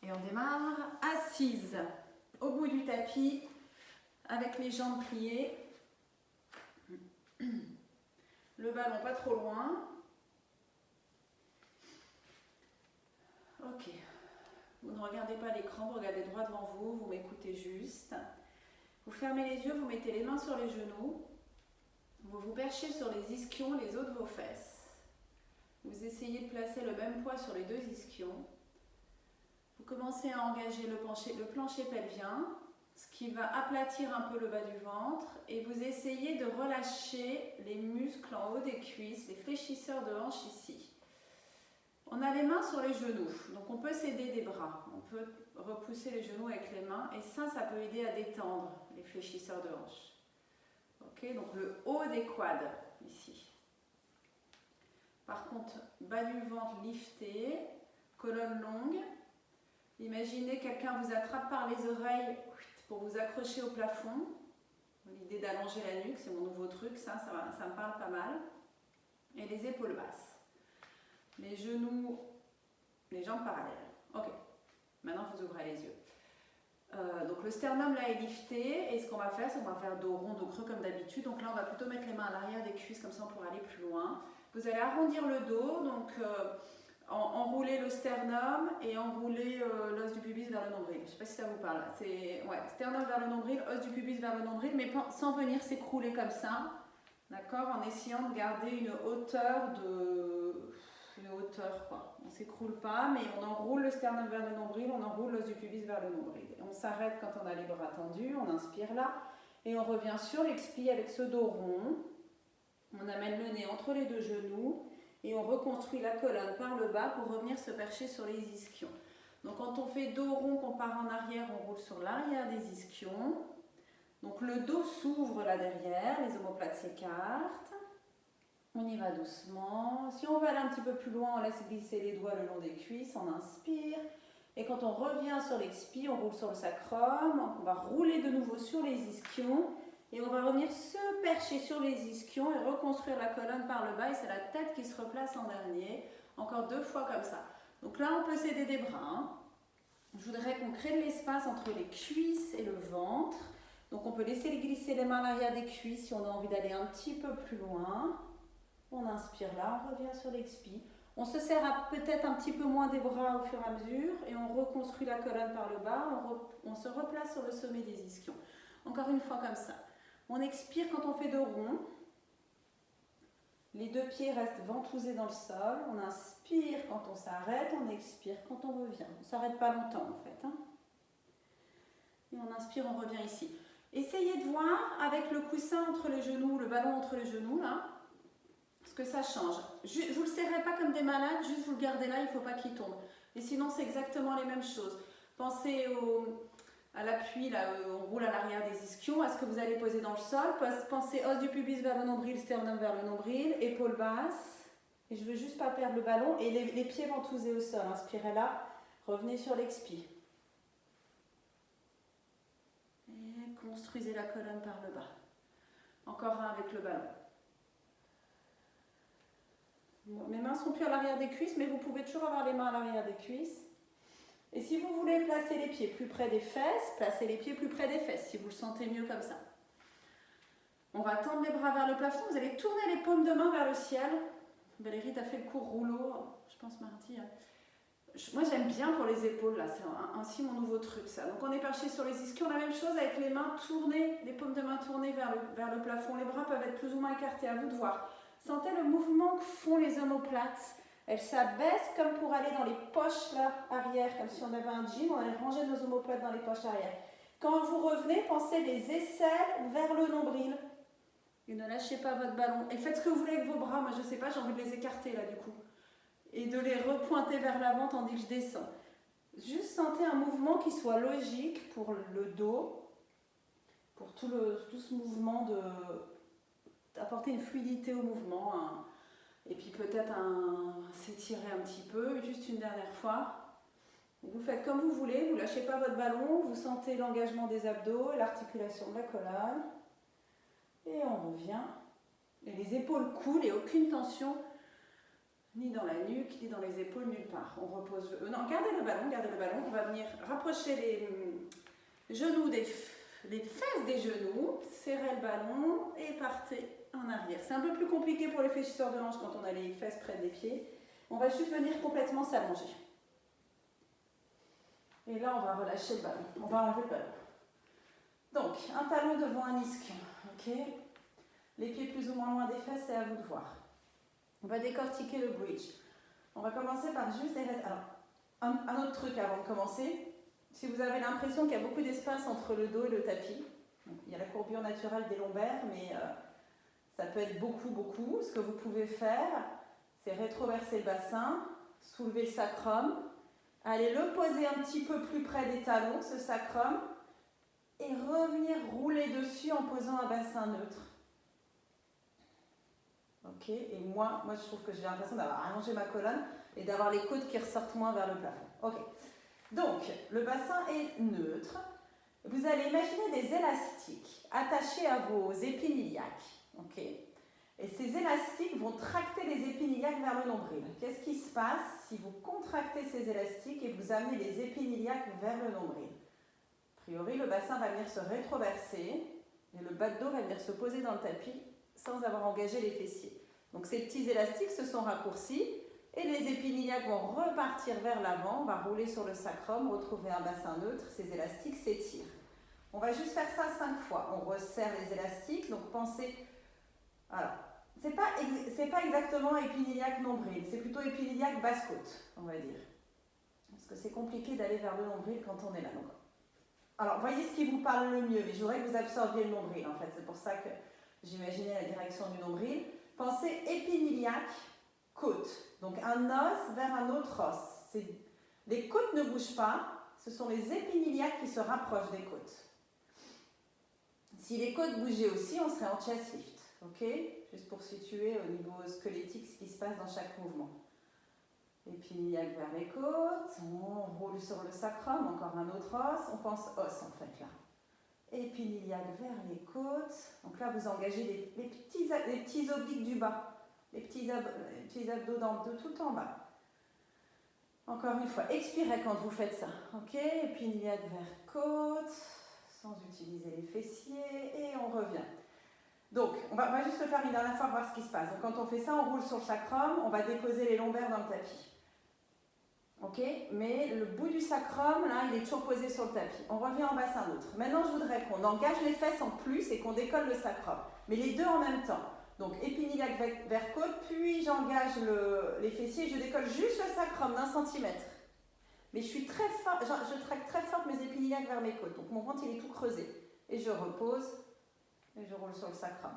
Et on démarre assise, au bout du tapis, avec les jambes pliées. Le ballon pas trop loin. Ok. Vous ne regardez pas l'écran, vous regardez droit devant vous, vous m'écoutez juste. Vous fermez les yeux, vous mettez les mains sur les genoux. Vous vous perchez sur les ischions, les os de vos fesses. Vous essayez de placer le même poids sur les deux ischions. Vous commencez à engager le plancher pelvien, ce qui va aplatir un peu le bas du ventre. Et vous essayez de relâcher les muscles en haut des cuisses, les fléchisseurs de hanches ici. On a les mains sur les genoux, donc on peut s'aider des bras. On peut repousser les genoux avec les mains et ça peut aider à détendre les fléchisseurs de hanches. Ok, donc le haut des quads ici. Par contre, bas du ventre lifté, colonne longue. Imaginez quelqu'un vous attrape par les oreilles pour vous accrocher au plafond. L'idée d'allonger la nuque, c'est mon nouveau truc, ça me parle pas mal. Et les épaules basses. Les genoux, les jambes parallèles. Ok, maintenant vous ouvrez les yeux. Donc le sternum là est lifté et ce qu'on va faire, c'est qu'on va faire dos rond, dos creux comme d'habitude. Donc là on va plutôt mettre les mains à l'arrière des cuisses comme ça pour aller plus loin. Vous allez arrondir le dos, donc enrouler le sternum et enrouler l'os du pubis vers le nombril. Je ne sais pas si ça vous parle. C'est sternum vers le nombril, os du pubis vers le nombril, mais sans venir s'écrouler comme ça. D'accord, en essayant de garder une hauteur quoi. On ne s'écroule pas, mais on enroule le sternum vers le nombril, on enroule l'os du pubis vers le nombril. Et on s'arrête quand on a les bras tendus, on inspire là, et on revient sur l'expi avec ce dos rond. On amène le nez entre les deux genoux, et on reconstruit la colonne par le bas pour revenir se percher sur les ischions. Donc quand on fait dos rond, qu'on part en arrière, on roule sur l'arrière des ischions. Donc le dos s'ouvre là derrière, les omoplates s'écartent. On y va doucement. Si on veut aller un petit peu plus loin, on laisse glisser les doigts le long des cuisses, on inspire. Et quand on revient sur l'expi, on roule sur le sacrum. On va rouler de nouveau sur les ischions. Et on va revenir se percher sur les ischions et reconstruire la colonne par le bas. Et c'est la tête qui se replace en dernier. Encore 2 fois comme ça. Donc là, on peut s'aider des bras. Hein. Je voudrais qu'on crée de l'espace entre les cuisses et le ventre. Donc on peut laisser glisser les mains à l'arrière des cuisses si on a envie d'aller un petit peu plus loin. On inspire là, on revient sur l'expi. On se serre peut-être un petit peu moins des bras au fur et à mesure et on reconstruit la colonne par le bas. On se replace sur le sommet des ischions. Encore une fois comme ça. On expire quand on fait dos rond. Les 2 pieds restent ventousés dans le sol. On inspire quand on s'arrête, on expire quand on revient. On ne s'arrête pas longtemps en fait. Hein. Et on inspire, on revient ici. Essayez de voir avec le coussin entre les genoux, le ballon entre les genoux là. Ce que ça change. Vous ne le serrez pas comme des malades, juste vous le gardez là, il ne faut pas qu'il tombe. Et sinon, c'est exactement les mêmes choses. Pensez à l'appui, là, on roule à l'arrière des ischions, à ce que vous allez poser dans le sol. Pensez os du pubis vers le nombril, sternum vers le nombril, épaules basses. Et je ne veux juste pas perdre le ballon. Et les pieds ventousés au sol. Inspirez là, revenez sur l'expi. Et construisez la colonne par le bas. Encore un avec le ballon. Mes mains ne sont plus à l'arrière des cuisses, mais vous pouvez toujours avoir les mains à l'arrière des cuisses. Et si vous voulez placer les pieds plus près des fesses, placez les pieds plus près des fesses, si vous le sentez mieux comme ça. On va tendre les bras vers le plafond, vous allez tourner les paumes de main vers le ciel. Valérie, tu as fait le cours rouleau, je pense mardi. Moi j'aime bien pour les épaules, là, c'est ainsi mon nouveau truc ça. Donc on est perché sur les ischions, la même chose avec les mains tournées, les paumes de main tournées vers le plafond. Les bras peuvent être plus ou moins écartés, à vous de voir. Sentez le mouvement que font les omoplates. Elles s'abaissent comme pour aller dans les poches là, arrière, comme si on avait un jean, on allait ranger nos omoplates dans les poches arrière. Quand vous revenez, pensez les aisselles vers le nombril. Et ne lâchez pas votre ballon. Et faites ce que vous voulez avec vos bras. Moi je ne sais pas, j'ai envie de les écarter là du coup. Et de les repointer vers l'avant tandis que je descends. Juste sentez un mouvement qui soit logique pour le dos, pour tout ce mouvement d'apporter une fluidité au mouvement. Et puis peut-être s'étirer un petit peu, juste une dernière fois. Vous faites comme vous voulez, vous ne lâchez pas votre ballon, vous sentez l'engagement des abdos et l'articulation de la colonne. Et on revient. Et les épaules coulent et aucune tension. ni dans la nuque, ni dans les épaules, nulle part. On repose. Non, gardez le ballon, gardez le ballon. On va venir rapprocher les genoux les fesses des genoux, serrez le ballon et partez en arrière. C'est un peu plus compliqué pour les fléchisseurs de hanches quand on a les fesses près des pieds. On va juste venir complètement s'allonger. Et là, on va relâcher le ballon. On va enlever le ballon. Donc, un talon devant un ischion. Ok. Les pieds plus ou moins loin des fesses, c'est à vous de voir. On va décortiquer le bridge. On va commencer par juste les... Alors, un autre truc avant de commencer. Si vous avez l'impression qu'il y a beaucoup d'espace entre le dos et le tapis, il y a la courbure naturelle des lombaires, mais ça peut être beaucoup. Ce que vous pouvez faire, c'est rétroverser le bassin, soulever le sacrum, aller le poser un petit peu plus près des talons, ce sacrum, et revenir rouler dessus en posant un bassin neutre. Ok, et moi je trouve que j'ai l'impression d'avoir allongé ma colonne et d'avoir les côtes qui ressortent moins vers le plafond. Ok, donc le bassin est neutre. Vous allez imaginer des élastiques attachés à vos épines iliaques. Ok, et ces élastiques vont tracter les épines iliaques vers le nombril. Qu'est-ce qui se passe si vous contractez ces élastiques et vous amenez les épines iliaques vers le nombril? A priori, le bassin va venir se rétroverser et le bas de dos va venir se poser dans le tapis sans avoir engagé les fessiers. Donc ces petits élastiques se sont raccourcis et les épines iliaques vont repartir vers l'avant, on va rouler sur le sacrum, retrouver un bassin neutre, ces élastiques s'étirent. On va juste faire ça 5 fois. On resserre les élastiques, donc pensez... Alors, c'est pas exactement épine iliaque nombril, c'est plutôt épine iliaque basse-côte, on va dire. Parce que c'est compliqué d'aller vers le nombril quand on est là. Donc, alors, voyez ce qui vous parle le mieux, mais je voudrais que vous absorbiez le nombril, en fait. C'est pour ça que j'imaginais la direction du nombril. Pensez épine iliaque, côte. Donc, un os vers un autre os. Les côtes ne bougent pas, ce sont les épines iliaques qui se rapprochent des côtes. Si les côtes bougeaient aussi, on serait en chest lift. Ok? Juste pour situer au niveau squelettique ce qui se passe dans chaque mouvement. Épine iliaque vers les côtes, on roule sur le sacrum, encore un autre os, on pense os en fait là. Épine iliaque vers les côtes, donc là vous engagez les petits obliques du bas, les petits abdos de tout en bas. Encore une fois, expirez quand vous faites ça, ok? Épine iliaque vers côte, sans utiliser les fessiers, et on revient. Donc, on va juste le faire une dernière fois, voir ce qui se passe. Donc, quand on fait ça, on roule sur le sacrum, on va déposer les lombaires dans le tapis. Ok, mais le bout du sacrum, là, il est toujours posé sur le tapis. On revient en bassin neutre. Maintenant, je voudrais qu'on engage les fesses en plus et qu'on décolle le sacrum. Mais les deux en même temps. Donc, épine iliaque vers côte, puis j'engage les fessiers et je décolle juste le sacrum d'1 centimètre. Mais je suis très fort, je traque très fort mes épines iliaques vers mes côtes. Donc, mon ventre, il est tout creusé. Et je repose et je roule sur le sacrum.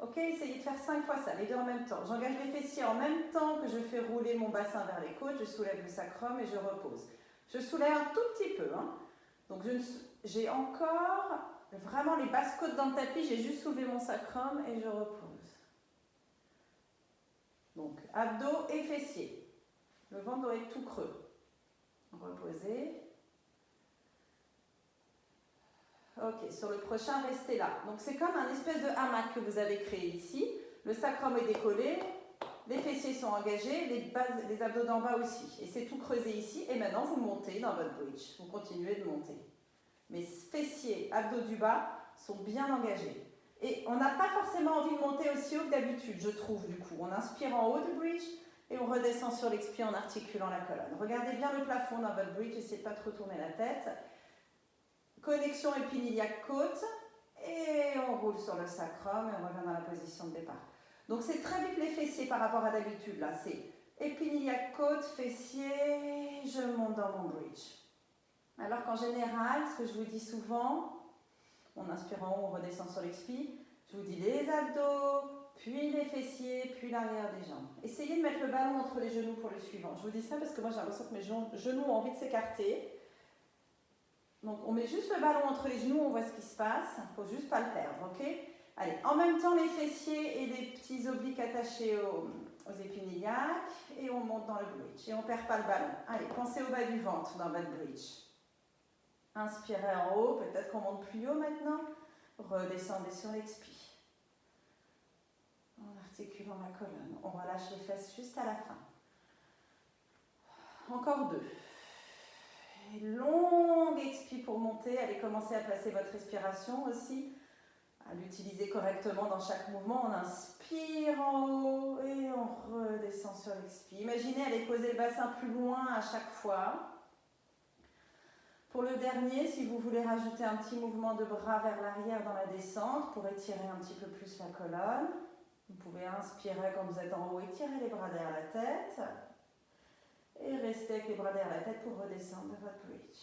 Ok, essayez de faire 5 fois ça, les deux en même temps. J'engage les fessiers en même temps que je fais rouler mon bassin vers les côtes, je soulève le sacrum et je repose. Je soulève un tout petit peu. Hein. Donc j'ai encore vraiment les basses côtes dans le tapis, j'ai juste soulevé mon sacrum et je repose. Donc abdos et fessiers. Le ventre doit être tout creux. Reposez. Ok, sur le prochain, restez là. Donc c'est comme un espèce de hamac que vous avez créé ici. Le sacrum est décollé, les fessiers sont engagés, les abdos d'en bas aussi. Et c'est tout creusé ici. Et maintenant, vous montez dans votre bridge. Vous continuez de monter. Mes fessiers, abdos du bas sont bien engagés. Et on n'a pas forcément envie de monter aussi haut que d'habitude, je trouve, du coup. On inspire en haut du bridge et on redescend sur l'expire en articulant la colonne. Regardez bien le plafond dans votre bridge, essayez de ne pas trop tourner la tête. Connexion épine iliaque côte et on roule sur le sacrum et on revient dans la position de départ. Donc c'est très vite les fessiers par rapport à d'habitude là, c'est épine iliaque côte, fessiers, je monte dans mon bridge. Alors qu'en général, ce que je vous dis souvent, on inspire en haut, on redescend sur l'expire, je vous dis les abdos, puis les fessiers, puis l'arrière des jambes. Essayez de mettre le ballon entre les genoux pour le suivant. Je vous dis ça parce que moi j'ai l'impression que mes genoux ont envie de s'écarter. Donc on met juste le ballon entre les genoux, on voit ce qui se passe, il ne faut juste pas le perdre, ok? Allez, en même temps les fessiers et les petits obliques attachés aux épines iliaques et on monte dans le bridge et on ne perd pas le ballon. Allez, pensez au bas du ventre dans votre bridge. Inspirez en haut, peut-être qu'on monte plus haut maintenant, redescendez sur l'expire. En articulant la colonne, on relâche les fesses juste à la fin. Encore 2. Et longue expie pour monter. Allez commencer à placer votre respiration aussi, à l'utiliser correctement dans chaque mouvement. On inspire en haut et on redescend sur l'expire. Imaginez aller poser le bassin plus loin à chaque fois. Pour le dernier, si vous voulez rajouter un petit mouvement de bras vers l'arrière dans la descente pour étirer un petit peu plus la colonne, vous pouvez inspirer quand vous êtes en haut, étirer les bras derrière la tête et rester avec les bras derrière la tête pour redescendre de votre bridge.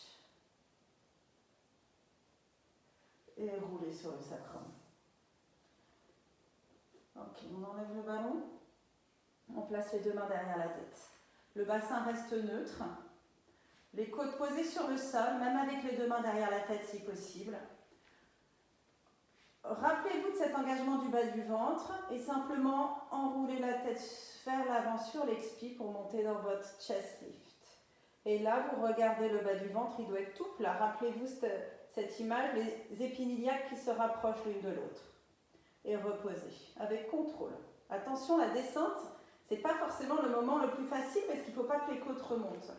Et rouler sur le sacrum. Ok, on enlève le ballon. On place les 2 mains derrière la tête. Le bassin reste neutre. Les côtes posées sur le sol, même avec les 2 mains derrière la tête si possible. Rappelez-vous de cet engagement du bas du ventre et simplement enrouler la tête vers l'avant sur l'expi pour monter dans votre chest lift. Et là, vous regardez le bas du ventre, il doit être tout plat. Rappelez-vous cette image, les épines iliaques qui se rapprochent l'une de l'autre. Et reposez avec contrôle. Attention, la descente, ce n'est pas forcément le moment le plus facile parce qu'il ne faut pas que les côtes remontent.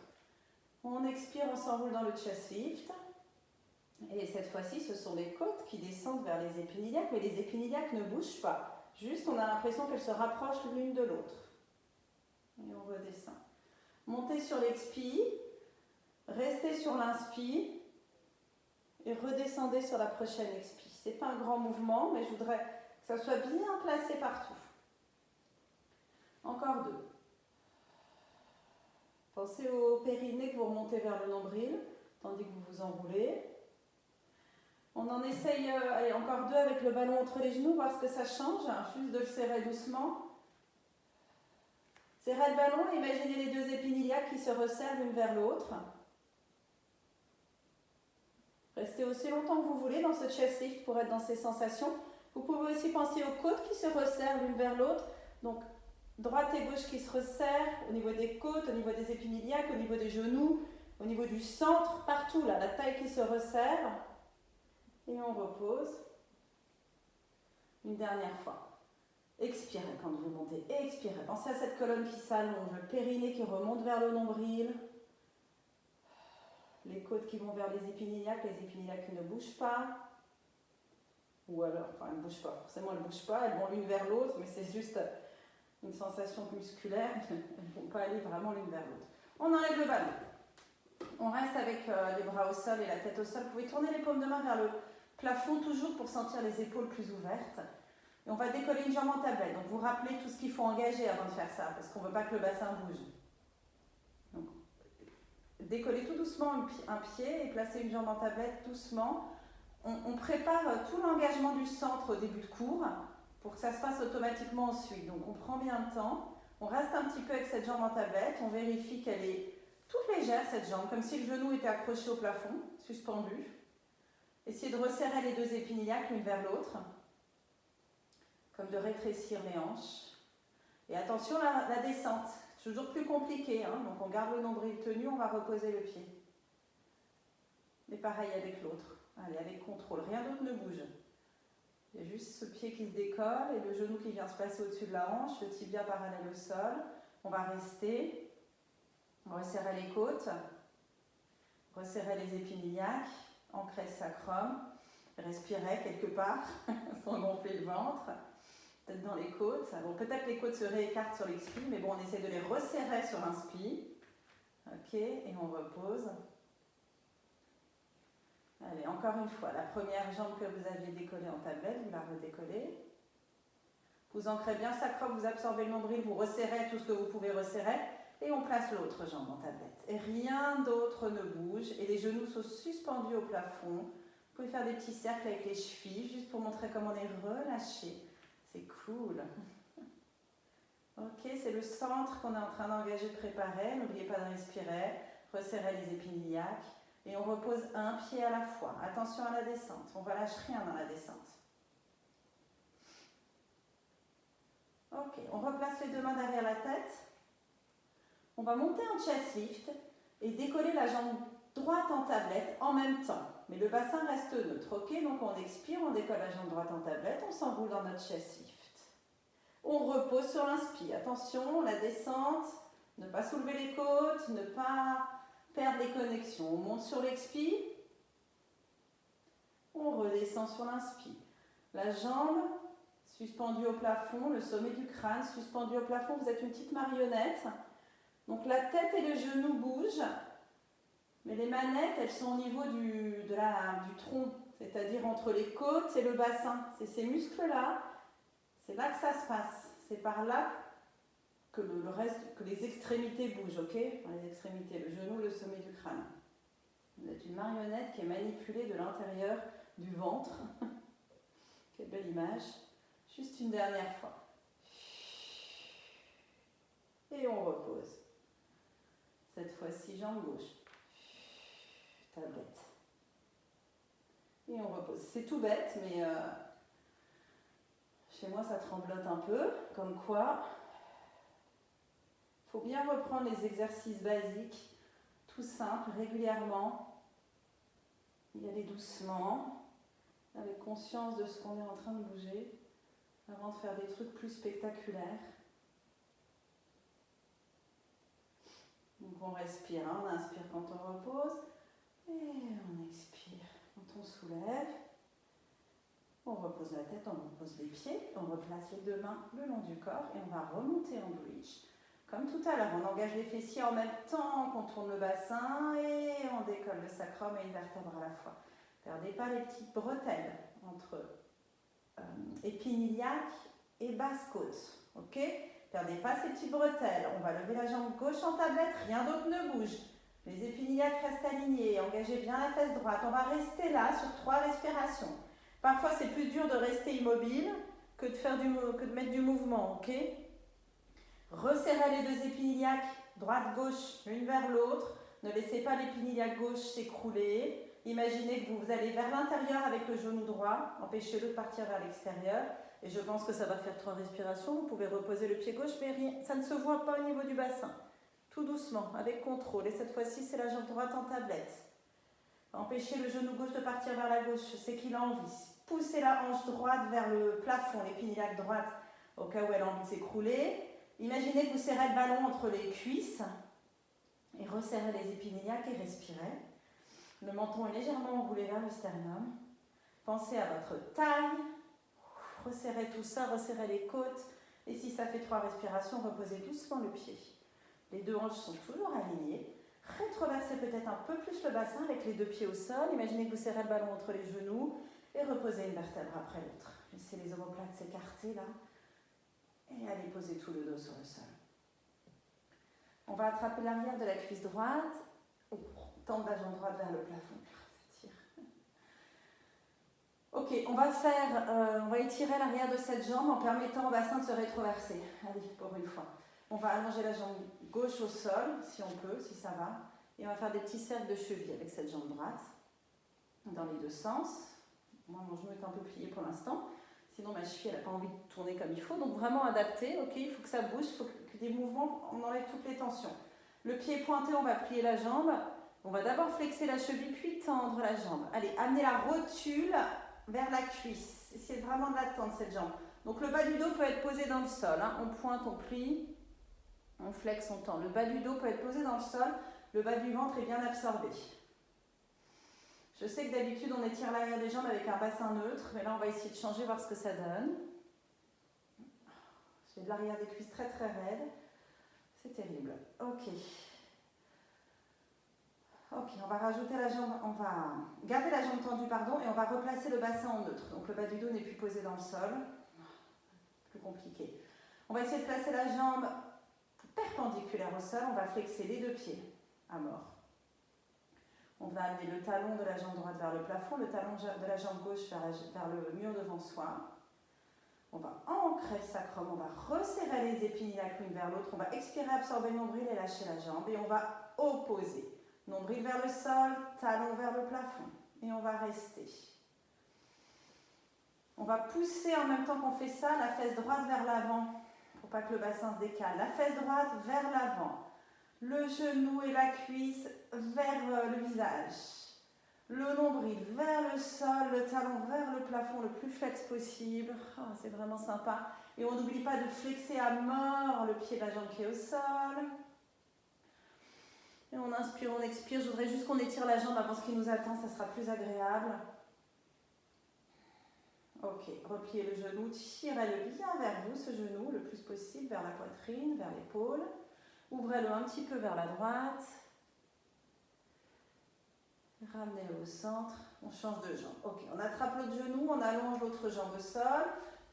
On expire, on s'enroule dans le chest lift. Et cette fois-ci, ce sont les côtes qui descendent vers les épines iliaques, mais les épines iliaques ne bougent pas. Juste, on a l'impression qu'elles se rapprochent l'une de l'autre. Et on redescend. Montez sur l'expi, restez sur l'inspi et redescendez sur la prochaine expi. Ce n'est pas un grand mouvement, mais je voudrais que ça soit bien placé partout. Encore 2. Pensez au périnée que vous remontez vers le nombril, tandis que vous vous enroulez. On en essaye, allez, encore 2 avec le ballon entre les genoux, voir ce que ça change, juste de le serrer doucement. Serrez le ballon et imaginez les 2 épines iliaques qui se resserrent l'une vers l'autre. Restez aussi longtemps que vous voulez dans ce chest lift pour être dans ces sensations. Vous pouvez aussi penser aux côtes qui se resserrent l'une vers l'autre. Donc, droite et gauche qui se resserrent au niveau des côtes, au niveau des épines iliaques, au niveau des genoux, au niveau du centre, partout là, la taille qui se resserre. Et on repose. Une dernière fois. Expirez quand vous montez. Expirez. Pensez à cette colonne qui s'allonge, le périnée qui remonte vers le nombril. Les côtes qui vont vers les épines iliaques qui ne bougent pas. Ou alors, enfin, elles ne bougent pas. Forcément, elles ne bougent pas. Elles vont l'une vers l'autre, mais c'est juste une sensation musculaire. Elles ne vont pas aller vraiment l'une vers l'autre. On enlève le ballon. On reste avec les bras au sol et la tête au sol. Vous pouvez tourner les paumes de main vers le plafond toujours pour sentir les épaules plus ouvertes. Et on va décoller une jambe en tablette. Donc vous rappelez tout ce qu'il faut engager avant de faire ça, parce qu'on ne veut pas que le bassin bouge. Donc, décollez tout doucement un pied et placez une jambe en tablette doucement. On prépare tout l'engagement du centre au début de cours pour que ça se fasse automatiquement ensuite. Donc on prend bien le temps. On reste un petit peu avec cette jambe en tablette. On vérifie qu'elle est toute légère, cette jambe, comme si le genou était accroché au plafond, suspendu. Essayez de resserrer les 2 épines iliaques l'une vers l'autre, comme de rétrécir les hanches. Et attention, la descente, c'est toujours plus compliqué, hein, donc on garde le nombril tenu, on va reposer le pied. Et pareil avec l'autre. Allez, avec contrôle, rien d'autre ne bouge. Il y a juste ce pied qui se décolle et le genou qui vient se placer au-dessus de la hanche, le tibia parallèle au sol. On va rester, on resserrer les côtes, resserrer les épines iliaques, ancrer le sacrum, respirez quelque part sans gonfler le ventre, peut-être dans les côtes. Bon, peut-être que les côtes se réécartent sur l'expi, mais bon, on essaie de les resserrer sur l'inspi. Ok, et on repose. Allez, encore une fois, la première jambe que vous aviez décollée en tablette, vous la redécollez. Vous ancrez bien le sacrum, vous absorbez le nombril, vous resserrez tout ce que vous pouvez resserrer. Et on place l'autre jambe en tablette. Et rien d'autre ne bouge. Et les genoux sont suspendus au plafond. Vous pouvez faire des petits cercles avec les chevilles, juste pour montrer comment on est relâché. C'est cool. Ok, c'est le centre qu'on est en train d'engager, de préparer. N'oubliez pas de respirer. Resserrez les épines iliaques. Et on repose un pied à la fois. Attention à la descente. On ne relâche rien dans la descente. Ok, on replace les 2 mains derrière la tête. On va monter en chest lift et décoller la jambe droite en tablette en même temps. Mais le bassin reste neutre, ok? Donc on expire, on décolle la jambe droite en tablette, on s'enroule dans notre chest lift. On repose sur l'inspire. Attention, la descente, Ne pas soulever les côtes, ne pas perdre les connexions. On monte sur l'expire, on redescend sur l'inspire. La jambe suspendue au plafond, le sommet du crâne suspendu au plafond. Vous êtes une petite marionnette. Donc la tête et le genou bougent, mais les manettes, elles sont au niveau du tronc, c'est-à-dire entre les côtes et le bassin. C'est ces muscles-là, c'est là que ça se passe. C'est par là que que les extrémités bougent, ok? Enfin, les extrémités, le genou, le sommet du crâne. Vous êtes une marionnette qui est manipulée de l'intérieur du ventre. Quelle belle image. Juste une dernière fois. Et on repose. Cette fois-ci, jambe gauche. Tablette. Et on repose. C'est tout bête, mais chez moi, ça tremblote un peu. Comme quoi, il faut bien reprendre les exercices basiques, tout simples, régulièrement. Y aller doucement, avec conscience de ce qu'on est en train de bouger, avant de faire des trucs plus spectaculaires. Donc on respire, hein, on inspire quand on repose, et on expire quand on soulève. On repose la tête, on repose les pieds, on replace les deux mains le long du corps et on va remonter en bridge. Comme tout à l'heure, on engage les fessiers en même temps qu'on tourne le bassin et on décolle le sacrum et une vertèbre à la fois. Perdez pas les petites bretelles entre épine iliaque et basse côte, ok? Perdez pas ces petites bretelles. On va lever la jambe gauche en tablette, rien d'autre ne bouge. Les épines iliaques restent alignées, engagez bien la fesse droite. On va rester là sur 3 respirations. Parfois, c'est plus dur de rester immobile que de mettre du mouvement, ok? Resserrez les deux épines iliaques, droite-gauche, l'une vers l'autre. Ne laissez pas l'épine iliaque gauche s'écrouler. Imaginez que vous allez vers l'intérieur avec le genou droit. Empêchez-le de partir vers l'extérieur. Et je pense que ça va faire 3 respirations. Vous pouvez reposer le pied gauche, mais rien, ça ne se voit pas au niveau du bassin. Tout doucement, avec contrôle. Et cette fois-ci, c'est la jambe droite en tablette. Empêchez le genou gauche de partir vers la gauche, c'est qu'il a envie. Poussez la hanche droite vers le plafond, l'épine iliaque droite, au cas où elle a envie de s'écrouler. Imaginez que vous serrez le ballon entre les cuisses et resserrez les épines iliaques et respirez. Le menton est légèrement enroulé vers le sternum. Pensez à votre taille. Resserrez tout ça, resserrez les côtes. Et si ça fait 3 respirations, reposez doucement le pied. Les deux hanches sont toujours alignées. Rétroversez peut-être un peu plus le bassin avec les 2 pieds au sol. Imaginez que vous serrez le ballon entre les genoux et reposez une vertèbre après l'autre. Laissez les omoplates s'écarter là et allez poser tout le dos sur le sol. On va attraper l'arrière de la cuisse droite. Tendre la jambe droite vers le plafond. Ça tire. Ok, on va étirer l'arrière de cette jambe en permettant au bassin de se rétroverser. Allez, pour une fois. On va allonger la jambe gauche au sol, si on peut, si ça va. Et on va faire des petits cercles de cheville avec cette jambe droite, dans les 2 sens. Moi, mon genou est un peu plié pour l'instant. Sinon, ma cheville, elle n'a pas envie de tourner comme il faut. Donc, vraiment adapté. Ok, il faut que ça bouge, il faut que des mouvements, on enlève toutes les tensions. Le pied pointé, on va plier la jambe. On va d'abord flexer la cheville, puis tendre la jambe. Allez, amenez la rotule vers la cuisse. Essayez vraiment de la tendre, cette jambe. Donc, le bas du dos peut être posé dans le sol. Hein. On pointe, on plie. On flexe, on tend. Le bas du dos peut être posé dans le sol. Le bas du ventre est bien absorbé. Je sais que d'habitude, on étire l'arrière des jambes avec un bassin neutre. Mais là, on va essayer de changer, voir ce que ça donne. J'ai de l'arrière des cuisses très très raide. C'est terrible. Ok. Ok, on va rajouter la jambe, on va garder la jambe tendue, pardon, et on va replacer le bassin en neutre. Donc le bas du dos n'est plus posé dans le sol. Plus compliqué. On va essayer de placer la jambe perpendiculaire au sol. On va flexer les 2 pieds à mort. On va amener le talon de la jambe droite vers le plafond, le talon de la jambe gauche vers le mur devant soi. On va ancrer le sacrum, on va resserrer les épines iliaques l'une vers l'autre. On va expirer, absorber le nombril et lâcher la jambe. Et on va opposer. Nombril vers le sol, talon vers le plafond. Et on va rester. On va pousser en même temps qu'on fait ça, la fesse droite vers l'avant, pour pas que le bassin se décale. La fesse droite vers l'avant. Le genou et la cuisse vers le visage. Le nombril vers le sol, le talon vers le plafond le plus flex possible. Oh, c'est vraiment sympa. Et on n'oublie pas de flexer à mort le pied de la jambe qui est au sol. Et on inspire, on expire. Je voudrais juste qu'on étire la jambe avant ce qui nous attend, ça sera plus agréable. Ok, repliez le genou, tirez-le bien vers vous, ce genou, le plus possible, vers la poitrine, vers l'épaule. Ouvrez-le un petit peu vers la droite. Ramenez-le au centre. On change de jambe. Ok, on attrape l'autre genou, on allonge l'autre jambe au sol.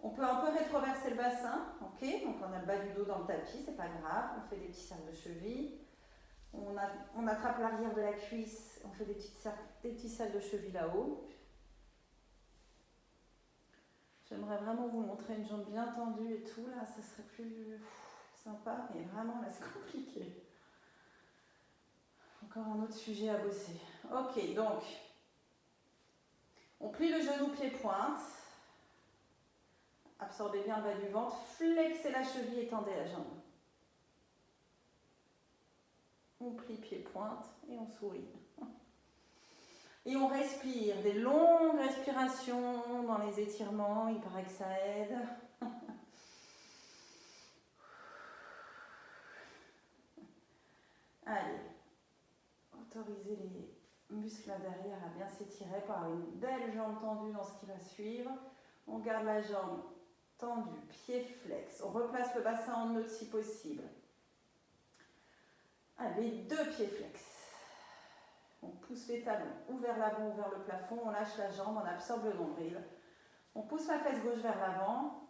On peut un peu rétroverser le bassin. Ok, donc on a le bas du dos dans le tapis, c'est pas grave. On fait des petits cercles de cheville. On attrape l'arrière de la cuisse. On fait des petits cercles de cheville là-haut. J'aimerais vraiment vous montrer une jambe bien tendue et tout. Là, ça serait plus sympa. Mais vraiment, là, c'est compliqué. Encore un autre sujet à bosser. Ok, donc, on plie le genou pied-pointe. Absorbez bien le bas du ventre. Flexez la cheville et tendez la jambe. On plie pied-pointe et on sourit. Et on respire. Des longues respirations dans les étirements. Il paraît que ça aide. Allez. Autorisez les muscles là derrière à bien s'étirer par une belle jambe tendue dans ce qui va suivre. On garde la jambe tendue, pied flex. On replace le bassin en neutre si possible. Allez, 2 pieds flex. On pousse les talons ou vers l'avant ou vers le plafond. On lâche la jambe, on absorbe le nombril. On pousse la fesse gauche vers l'avant.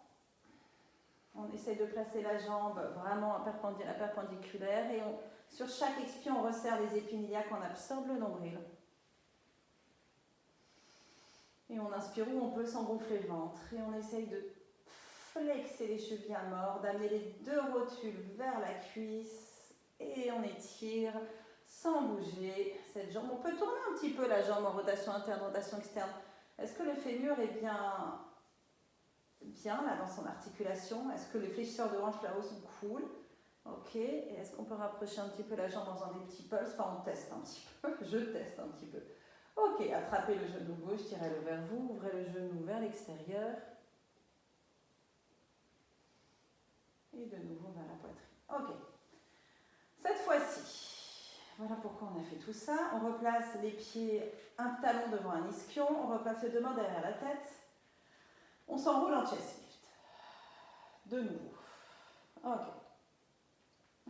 On essaye de placer la jambe vraiment perpendiculaire et sur chaque expire, on resserre les épines iliaques, on absorbe le nombril. Et on inspire où on peut sans gonfler le ventre. Et on essaye de flexer les chevilles à mort, d'amener les 2 rotules vers la cuisse. Et on étire sans bouger cette jambe. On peut tourner un petit peu la jambe en rotation interne, rotation externe. Est-ce que le fémur est bien là dans son articulation? Est-ce que les fléchisseurs de hanche là-haut sont cool? Ok, et est-ce qu'on peut rapprocher un petit peu la jambe en faisant des petits pulses? Enfin, on teste un petit peu, je teste un petit peu. Ok, attrapez le genou gauche, tirez-le vers vous, ouvrez le genou vers l'extérieur. Et de nouveau vers la poitrine. Ok, cette fois-ci, voilà pourquoi on a fait tout ça. On replace les pieds, un talon devant un ischion, on replace les 2 mains derrière la tête. On s'enroule en chest lift. De nouveau. Ok.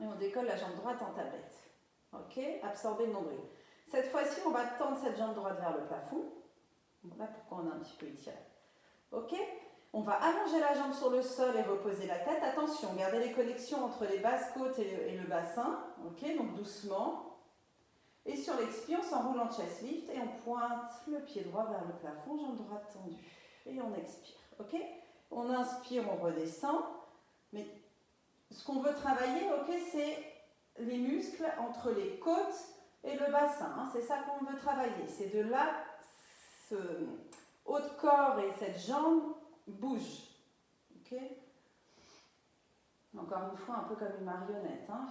Et on décolle la jambe droite en tablette. Ok, absorbez le nombril. Cette fois-ci, on va tendre cette jambe droite vers le plafond. Voilà pourquoi on a un petit peu étiré. Ok, on va allonger la jambe sur le sol et reposer la tête. Attention, gardez les connexions entre les basses côtes et le bassin. Ok, donc doucement. Et sur l'expire, on s'enroule en chest lift et on pointe le pied droit vers le plafond, jambe droite tendue. Et on expire. Ok, on inspire, on redescend. Mais ce qu'on veut travailler, ok, c'est les muscles entre les côtes et le bassin. Hein, c'est ça qu'on veut travailler. C'est de là, ce haut de corps et cette jambe bougent. Ok. Encore une fois, un peu comme une marionnette. Hein.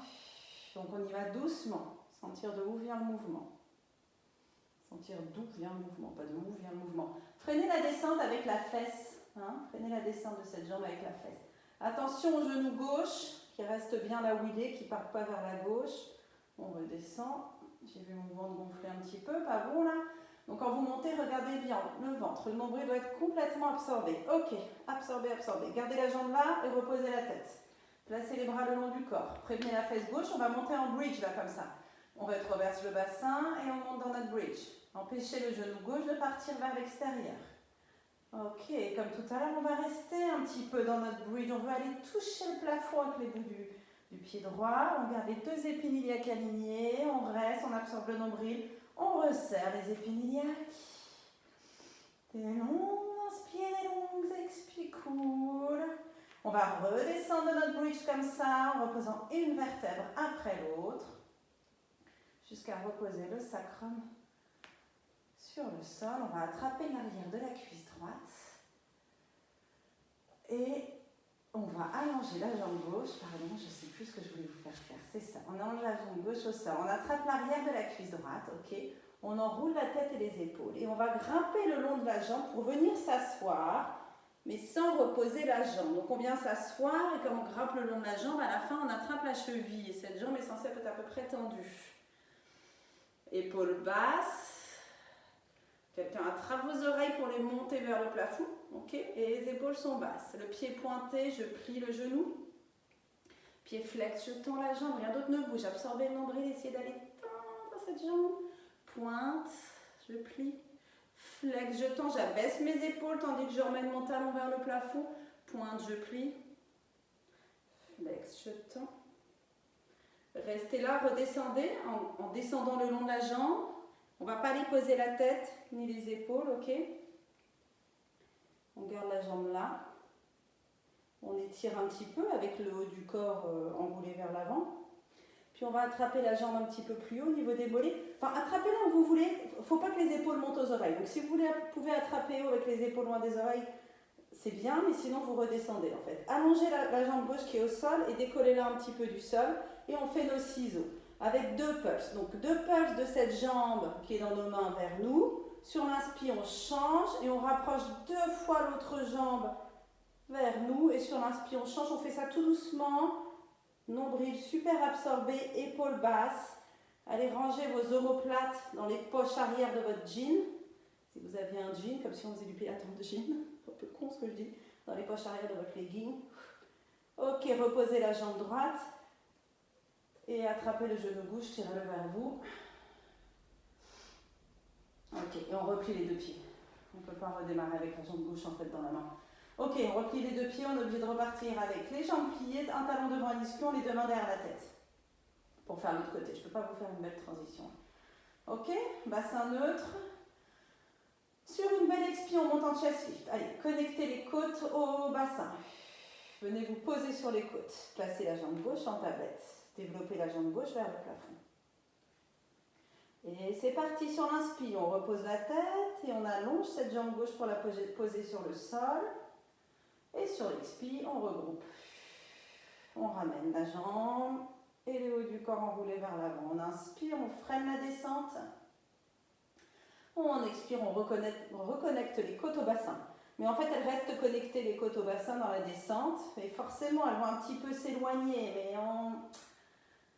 Donc on y va doucement. Sentir de où vient le mouvement. Sentir d'où vient le mouvement, pas de où vient le mouvement. Freinez la descente avec la fesse. Hein. Freinez la descente de cette jambe avec la fesse. Attention au genou gauche qui reste bien là où il est, qui ne part pas vers la gauche. On redescend. J'ai vu mon ventre gonfler un petit peu, pas bon là. Donc quand vous montez, regardez bien le ventre. Le nombril doit être complètement absorbé. Ok, absorbé, absorbé. Gardez la jambe là et reposez la tête. Placez les bras le long du corps. Prévenez la fesse gauche, on va monter en bridge là comme ça. On rétroverse le bassin et on monte dans notre bridge. Empêchez le genou gauche de partir vers l'extérieur. Ok, comme tout à l'heure, on va rester un petit peu dans notre bridge. On veut aller toucher le plafond avec les bouts du pied droit. On garde les 2 épines iliaques alignées. On reste, on absorbe le nombril. On resserre les épines iliaques. Des longues inspires, des longues expires, cool. On va redescendre de notre bridge comme ça, en reposant une vertèbre après l'autre, jusqu'à reposer le sacrum sur le sol. On va attraper l'arrière de la cuisse droite. Et on va allonger la jambe gauche. Pardon, je ne sais plus ce que je voulais vous faire faire. C'est ça. On allonge la jambe gauche au sol. On attrape l'arrière de la cuisse droite. Ok. On enroule la tête et les épaules. Et on va grimper le long de la jambe pour venir s'asseoir, mais sans reposer la jambe. Donc on vient s'asseoir et comme on grimpe le long de la jambe, à la fin on attrape la cheville. Et cette jambe est censée être à peu près tendue. épaules basses. Quelqu'un attrape vos oreilles pour les monter vers le plafond. Ok, et les épaules sont basses. Le pied pointé, je plie le genou. Pied flex, je tends la jambe, rien d'autre ne bouge. Absorbez le nombril, essayez d'aller tendre cette jambe. Pointe, je plie. Flex, je tends, j'abaisse mes épaules tandis que je remène mon talon vers le plafond. Pointe, je plie. Flex, je tends. Restez là, redescendez en descendant le long de la jambe. On ne va pas aller poser la tête ni les épaules, ok? On garde la jambe là. On étire un petit peu avec le haut du corps enroulé vers l'avant. Puis on va attraper la jambe un petit peu plus haut au niveau des mollets. Enfin, attrapez-la où vous voulez. Il ne faut pas que les épaules montent aux oreilles. Donc si vous voulez, vous pouvez attraper haut avec les épaules loin des oreilles, c'est bien, mais sinon vous redescendez en fait. Allongez la jambe gauche qui est au sol et décollez-la un petit peu du sol. Et on fait nos ciseaux avec 2 pulses. Donc 2 pulses de cette jambe qui est dans nos mains vers nous. Sur l'inspire, on change et on rapproche 2 fois l'autre jambe vers nous. Et sur l'inspire, on change. On fait ça tout doucement. Nombril super absorbé, épaules basses. Allez ranger vos omoplates dans les poches arrière de votre jean. Si vous aviez un jean, comme si on faisait du pilates de jean. C'est un peu con ce que je dis. Dans les poches arrière de votre legging. Ok, reposez la jambe droite. Et attrapez le genou gauche, tirez-le vers vous. Ok, et on replie les 2 pieds. On ne peut pas redémarrer avec la jambe gauche en fait dans la main. Ok, on replie les 2 pieds, on est obligé de repartir avec les jambes pliées, un talon devant un ischion, les 2 mains derrière la tête. Pour faire l'autre côté, je ne peux pas vous faire une belle transition. Ok, bassin neutre. Sur une belle expire, on monte en chest lift. Allez, connectez les côtes au bassin. Venez vous poser sur les côtes. Placez la jambe gauche en tablette. Développez la jambe gauche vers le plafond. Et c'est parti sur l'inspire. On repose la tête et on allonge cette jambe gauche pour la poser sur le sol. Et sur l'expire, on regroupe. On ramène la jambe et le haut du corps enroulé vers l'avant. On inspire, on freine la descente. On expire, on reconnecte les côtes au bassin. Mais en fait, elles restent connectées, les côtes au bassin, dans la descente. Et forcément, elles vont un petit peu s'éloigner. Mais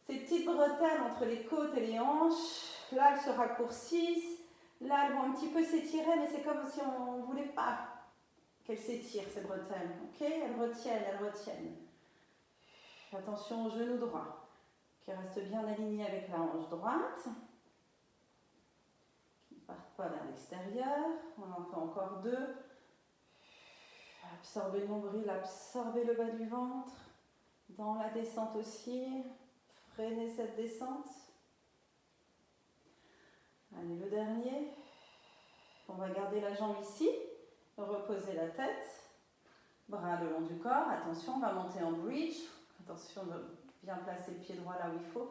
ces petites bretelles entre les côtes et les hanches, là, elles se raccourcissent. Là, elles vont un petit peu s'étirer, mais c'est comme si on ne voulait pas qu'elles s'étirent, ces bretelles. Ok, elles retiennent. Attention au genou droit, qui reste bien aligné avec la hanche droite. Qui ne part pas vers l'extérieur. On en fait encore 2. Absorbez le nombril, absorbez le bas du ventre. Dans la descente aussi, freinez cette descente. Allez, le dernier. On va garder la jambe ici, reposer la tête, bras le long du corps. Attention, on va monter en bridge. Attention de bien placer le pied droit là où il faut.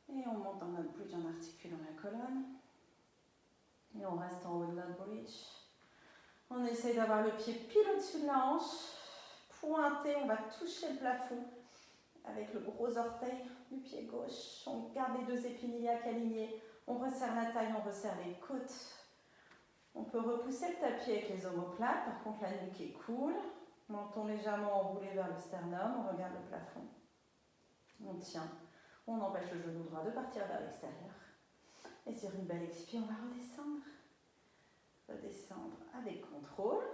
Et on monte dans notre bridge en articulant la colonne. Et on reste en haut de notre bridge. On essaye d'avoir le pied pile au-dessus de la hanche. Pointé, on va toucher le plafond avec le gros orteil du pied gauche. On garde les 2 épines iliaques alignées. On resserre la taille, on resserre les côtes. On peut repousser le tapis avec les omoplates. Par contre, la nuque est cool. Menton légèrement enroulé vers le sternum. On regarde le plafond. On tient. On empêche le genou droit de partir vers l'extérieur. Et sur une belle expire, on va redescendre. Redescendre avec contrôle.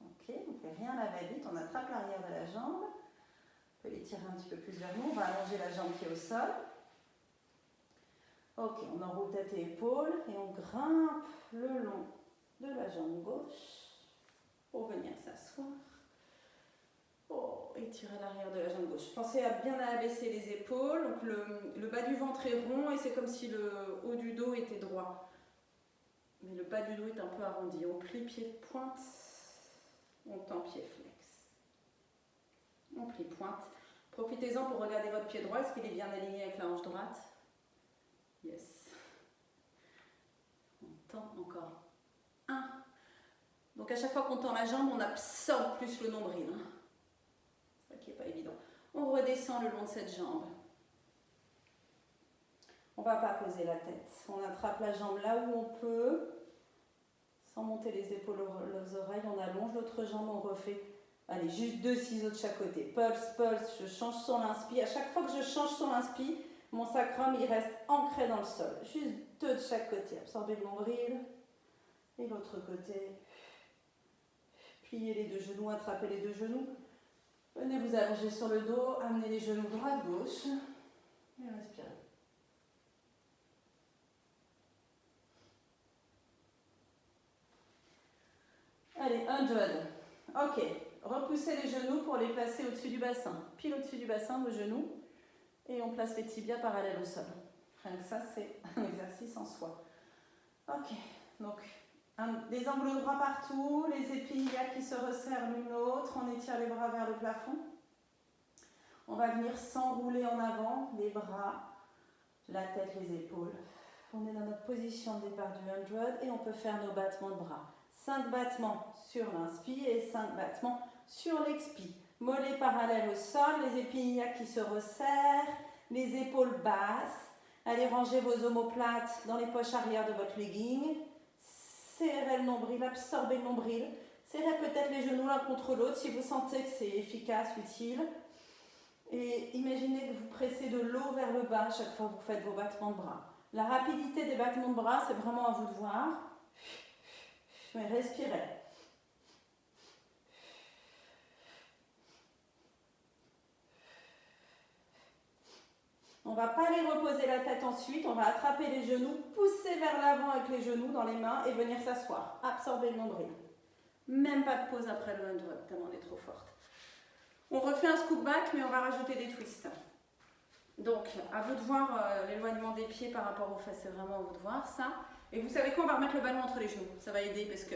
Ok, on ne fait rien à la va-vite. On attrape l'arrière de la jambe. On peut l'étirer un petit peu plus vers nous. On va allonger la jambe qui est au sol. Ok, on enroule tête et épaules et on grimpe le long de la jambe gauche pour venir s'asseoir. Oh, étirez l'arrière de la jambe gauche. Pensez à bien abaisser les épaules. Donc le bas du ventre est rond et c'est comme si le haut du dos était droit. Mais le bas du dos est un peu arrondi. On plie pied pointe, on tend pied flex. On plie pointe. Profitez-en pour regarder votre pied droit. Est-ce qu'il est bien aligné avec la hanche droite? Yes. On tend encore. 1. Donc à chaque fois qu'on tend la jambe, on absorbe plus le nombril. C'est ça qui n'est pas évident. On redescend le long de cette jambe. On ne va pas poser la tête. On attrape la jambe là où on peut. Sans monter les épaules aux oreilles, on allonge l'autre jambe, on refait. Allez, juste 2 ciseaux de chaque côté. Pulse, pulse, je change son inspire. À chaque fois que je change son inspire, mon sacrum il reste ancré dans le sol. Juste 2 de chaque côté. Absorbez le nombril. Et l'autre côté. Pliez les 2 genoux, attrapez les 2 genoux. Venez vous allonger sur le dos, amenez les genoux droite-gauche. Et respirez. Allez, 100. Ok, repoussez les genoux pour les placer au-dessus du bassin. Pile au-dessus du bassin, vos genoux. Et on place les tibias parallèles au sol. Rien que ça, c'est un exercice en soi. Ok, donc des angles droits partout, les épaules qui se resserrent l'une l'autre. On étire les bras vers le plafond. On va venir s'enrouler en avant, les bras, la tête, les épaules. On est dans notre position de départ du 100 et on peut faire nos battements de bras. 5 battements sur l'inspire et 5 battements sur l'expire. Mollets parallèles au sol, les épaules qui se resserrent, les épaules basses. Allez ranger vos omoplates dans les poches arrière de votre legging. Serrez le nombril, absorbez le nombril. Serrez peut-être les genoux l'un contre l'autre si vous sentez que c'est efficace, utile. Et imaginez que vous pressez de l'eau vers le bas chaque fois que vous faites vos battements de bras. La rapidité des battements de bras, c'est vraiment à vous de voir. Mais respirez. On ne va pas aller reposer la tête ensuite, on va attraper les genoux, pousser vers l'avant avec les genoux dans les mains et venir s'asseoir. Absorber le nombril. Même pas de pause après le 100, tellement on est trop forte. On refait un scoop back, mais on va rajouter des twists. Donc, à vous de voir l'éloignement des pieds par rapport aux fesses, c'est vraiment à vous de voir ça. Et vous savez quoi, on va remettre le ballon entre les genoux. Ça va aider parce que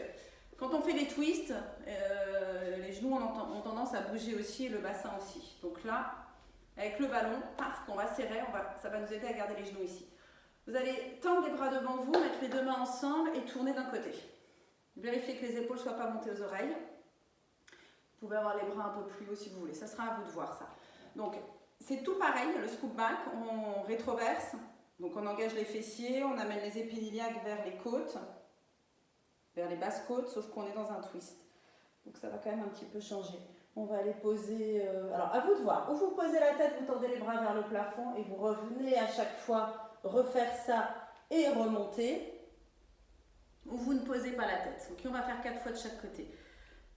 quand on fait des twists, les genoux ont tendance à bouger aussi et le bassin aussi. Donc là, avec le ballon, paf, qu'on va serrer, ça va nous aider à garder les genoux ici. Vous allez tendre les bras devant vous, mettre les 2 mains ensemble et tourner d'un côté. Vérifiez que les épaules ne soient pas montées aux oreilles. Vous pouvez avoir les bras un peu plus haut si vous voulez, ça sera à vous de voir ça. Donc, c'est tout pareil, le scoop back, on rétroverse, donc on engage les fessiers, on amène les épaules iliaques vers les côtes, vers les basses côtes, sauf qu'on est dans un twist. Donc ça va quand même un petit peu changer. On va aller poser, alors à vous de voir, ou vous posez la tête, vous tendez les bras vers le plafond et vous revenez à chaque fois refaire ça et remonter, ou vous ne posez pas la tête. Donc on va faire 4 fois de chaque côté.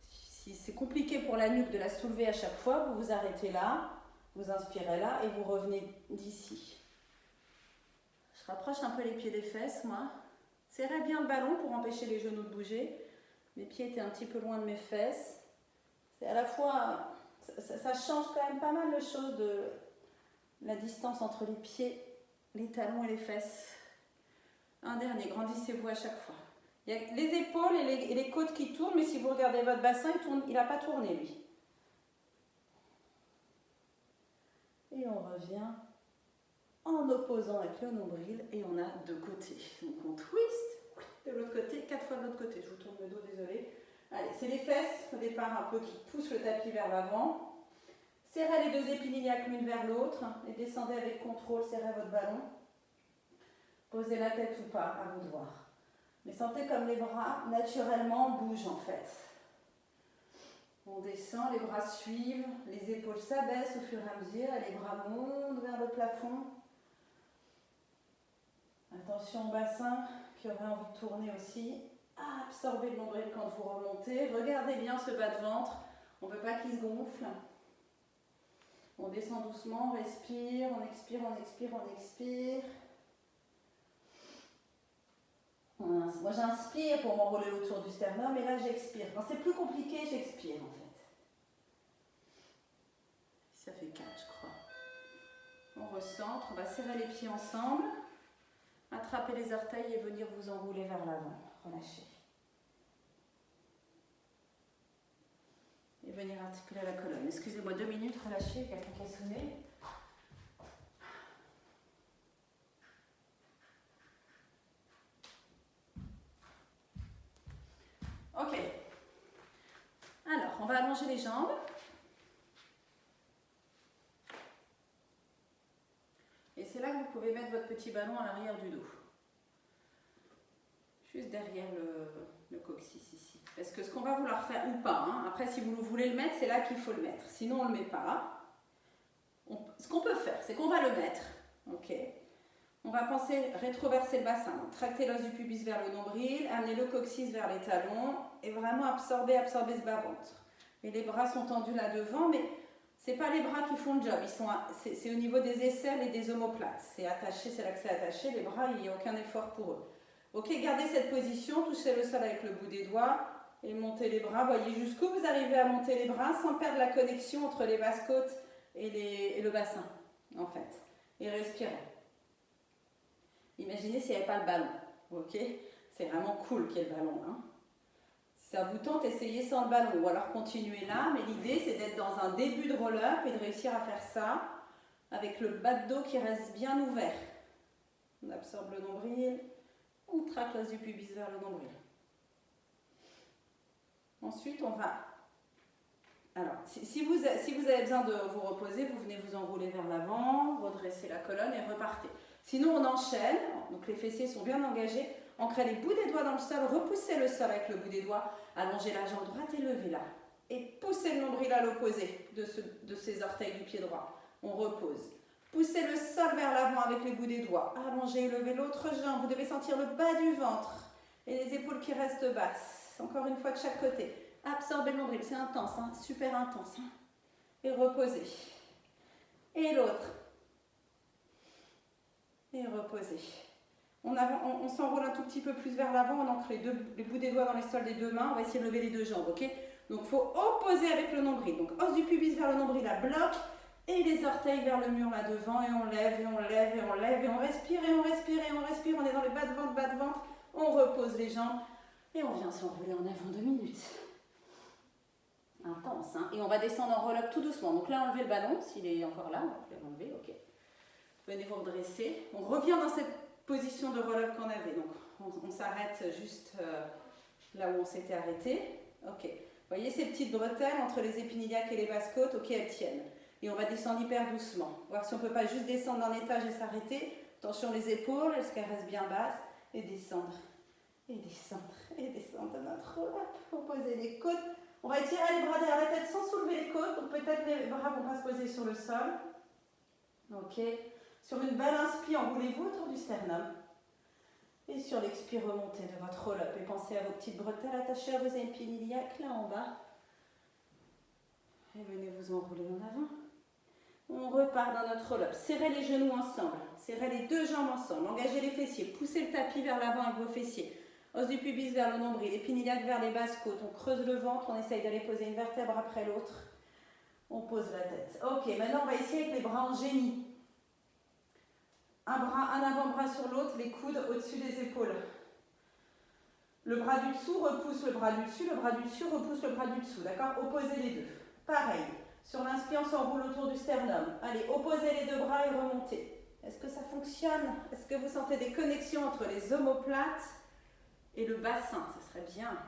Si c'est compliqué pour la nuque de la soulever à chaque fois, vous vous arrêtez là, vous inspirez là et vous revenez d'ici. Je rapproche un peu les pieds des fesses, moi. Serrez bien le ballon pour empêcher les genoux de bouger. Mes pieds étaient un petit peu loin de mes fesses. C'est à la fois, ça change quand même pas mal de choses de la distance entre les pieds, les talons et les fesses. Un dernier, grandissez-vous à chaque fois. Il y a les épaules et les côtes qui tournent, mais si vous regardez votre bassin, il n'a pas tourné lui. Et on revient en opposant avec le nombril et on a 2 côtés. Donc on twist de l'autre côté, 4 fois de l'autre côté. Je vous tourne le dos, désolé. Allez, c'est les fesses au départ un peu qui poussent le tapis vers l'avant. Serrez les 2 épaules iliaques l'une vers l'autre et descendez avec contrôle, serrez votre ballon. Posez la tête ou pas, à vous de voir. Mais sentez comme les bras naturellement bougent en fait. On descend, les bras suivent, les épaules s'abaissent au fur et à mesure, et les bras montent vers le plafond. Attention au bassin qui aurait envie de tourner aussi. Absorbez le nombril quand vous remontez. Regardez bien ce bas de ventre. On ne veut pas qu'il se gonfle. On descend doucement, on respire, on expire, on expire, on expire. Moi j'inspire pour m'enrouler autour du sternum et là j'expire. Quand c'est plus compliqué, j'expire en fait. Ça fait 4 je crois. On recentre, on va serrer les pieds ensemble. Attrapez les orteils et venir vous enrouler vers l'avant. Relâchez. Et venir articuler la colonne. Excusez-moi 2 minutes, relâchez, quelqu'un qui a sonné. Ok. Alors, on va allonger les jambes. Et c'est là que vous pouvez mettre votre petit ballon à l'arrière du dos. Juste derrière le coccyx ici. Parce que ce qu'on va vouloir faire, ou pas, hein, après si vous voulez le mettre, c'est là qu'il faut le mettre. Sinon on ne le met pas. Ce qu'on peut faire, c'est qu'on va le mettre. Ok. On va penser rétroverser le bassin. Donc, tracter l'os du pubis vers le nombril, amener le coccyx vers les talons et vraiment absorber ce bas-ventre. Et les bras sont tendus là devant, mais ce n'est pas les bras qui font le job. C'est au niveau des aisselles et des omoplates. C'est attaché, c'est là que c'est attaché. Les bras, il n'y a aucun effort pour eux. Ok, gardez cette position, touchez le sol avec le bout des doigts et montez les bras. Voyez jusqu'où vous arrivez à monter les bras sans perdre la connexion entre les basses côtes et le bassin, en fait. Et respirez. Imaginez s'il n'y avait pas le ballon, ok? C'est vraiment cool qu'il y ait le ballon, hein? Si ça vous tente, essayez sans le ballon, ou alors continuez là, mais l'idée c'est d'être dans un début de roll-up et de réussir à faire ça avec le bas de dos qui reste bien ouvert. On absorbe le nombril, on traque l'os du pubis vers le nombril. Ensuite, on va... Alors, si vous avez besoin de vous reposer, vous venez vous enrouler vers l'avant, redresser la colonne et repartez. Sinon, on enchaîne, donc les fessiers sont bien engagés, ancrez les bouts des doigts dans le sol, repoussez le sol avec le bout des doigts, allongez la jambe droite et levez-la. Et poussez le nombril à l'opposé de ces orteils du pied droit. On repose. Poussez le sol vers l'avant avec les bouts des doigts. Allongez et levez l'autre jambe. Vous devez sentir le bas du ventre et les épaules qui restent basses. Encore une fois de chaque côté. Absorbez le nombril, c'est intense, hein, super intense. Hein. Et reposez. Et l'autre. Et reposez. On s'enroule un tout petit peu plus vers l'avant, on ancre les bouts des doigts dans les sols des deux mains, on va essayer de lever les deux jambes, ok? Donc il faut opposer avec le nombril. Donc os du pubis vers le nombril à bloc et les orteils vers le mur là devant et on lève et on lève et on lève et on respire et on respire et on respire, on est dans le bas de ventre, on repose les jambes et on vient s'enrouler en avant 2 minutes. Intense, hein? Et on va descendre en roll-up tout doucement. Donc là, enlevez le ballon, s'il est encore là, on va l'enlever, ok. Venez vous redresser. On revient dans cette position de roll-up qu'on avait. Donc on s'arrête juste là où on s'était arrêté. Ok. Vous voyez ces petites bretelles entre les épiniliaques et les basses côtes, ok, elles tiennent. Et on va descendre hyper doucement. Voir si on ne peut pas juste descendre d'un étage et s'arrêter. Attention les épaules, est-ce qu'elles restent bien basses? Et descendre. Et descendre. Et descendre de notre roll-up. Opposer les côtes. On va étirer les bras derrière la tête sans soulever les côtes. Donc peut-être les bras vont pas se poser sur le sol. Ok. Sur une belle inspire, enroulez-vous autour du sternum. Et sur l'expire, remontez de votre roll-up. Et pensez à vos petites bretelles attachées à vos épiniliaques là en bas. Et venez vous enrouler en avant. On repart dans notre roll-up. Serrez les genoux ensemble. Serrez les deux jambes ensemble. Engagez les fessiers. Poussez le tapis vers l'avant avec vos fessiers. Os du pubis vers le nombril. Épiniliaque vers les basses côtes. On creuse le ventre. On essaye d'aller poser une vertèbre après l'autre. On pose la tête. Ok, maintenant on va essayer avec les bras en génie. Un avant-bras sur l'autre, les coudes au-dessus des épaules. Le bras du dessous repousse le bras du dessus, le bras du dessus repousse le bras du dessous, d'accord? Opposez les deux. Pareil, sur l'inspire, on s'enroule autour du sternum. Allez, opposez les deux bras et remontez. Est-ce que ça fonctionne? Est-ce que vous sentez des connexions entre les omoplates et le bassin? Ça serait bien.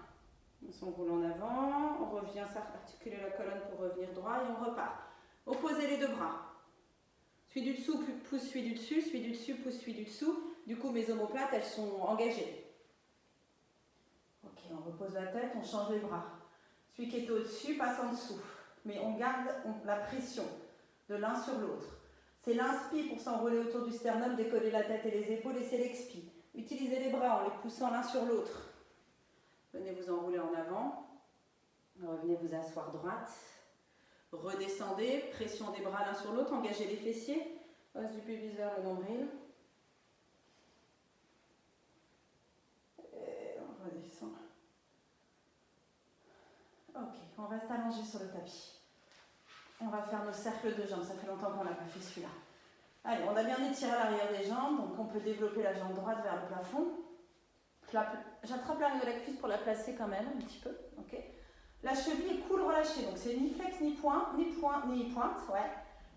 On s'enroule en avant, on revient articuler la colonne pour revenir droit et on repart. Opposez les deux bras. Celui du dessous pousse celui du dessus, celui du dessus pousse celui du dessous. Du coup, mes omoplates, elles sont engagées. Ok, on repose la tête, on change les bras. Celui qui est au-dessus passe en dessous. Mais on garde la pression de l'un sur l'autre. C'est l'inspire pour s'enrouler autour du sternum, décoller la tête et les épaules, et c'est l'expire. Utilisez les bras en les poussant l'un sur l'autre. Venez vous enrouler en avant. Revenez vous asseoir droite. Redescendez, pression des bras l'un sur l'autre, engagez les fessiers, os du pubis vers le nombril. Et on redescend. Ok, on reste allongé sur le tapis. On va faire nos cercles de jambes, ça fait longtemps qu'on n'a pas fait celui-là. Allez, on a bien étiré l'arrière des jambes, donc on peut développer la jambe droite vers le plafond. J'attrape l'arrière de la cuisse pour la placer quand même, un petit peu, ok. La cheville est cool relâchée, donc c'est ni flex, ni pointe, ouais.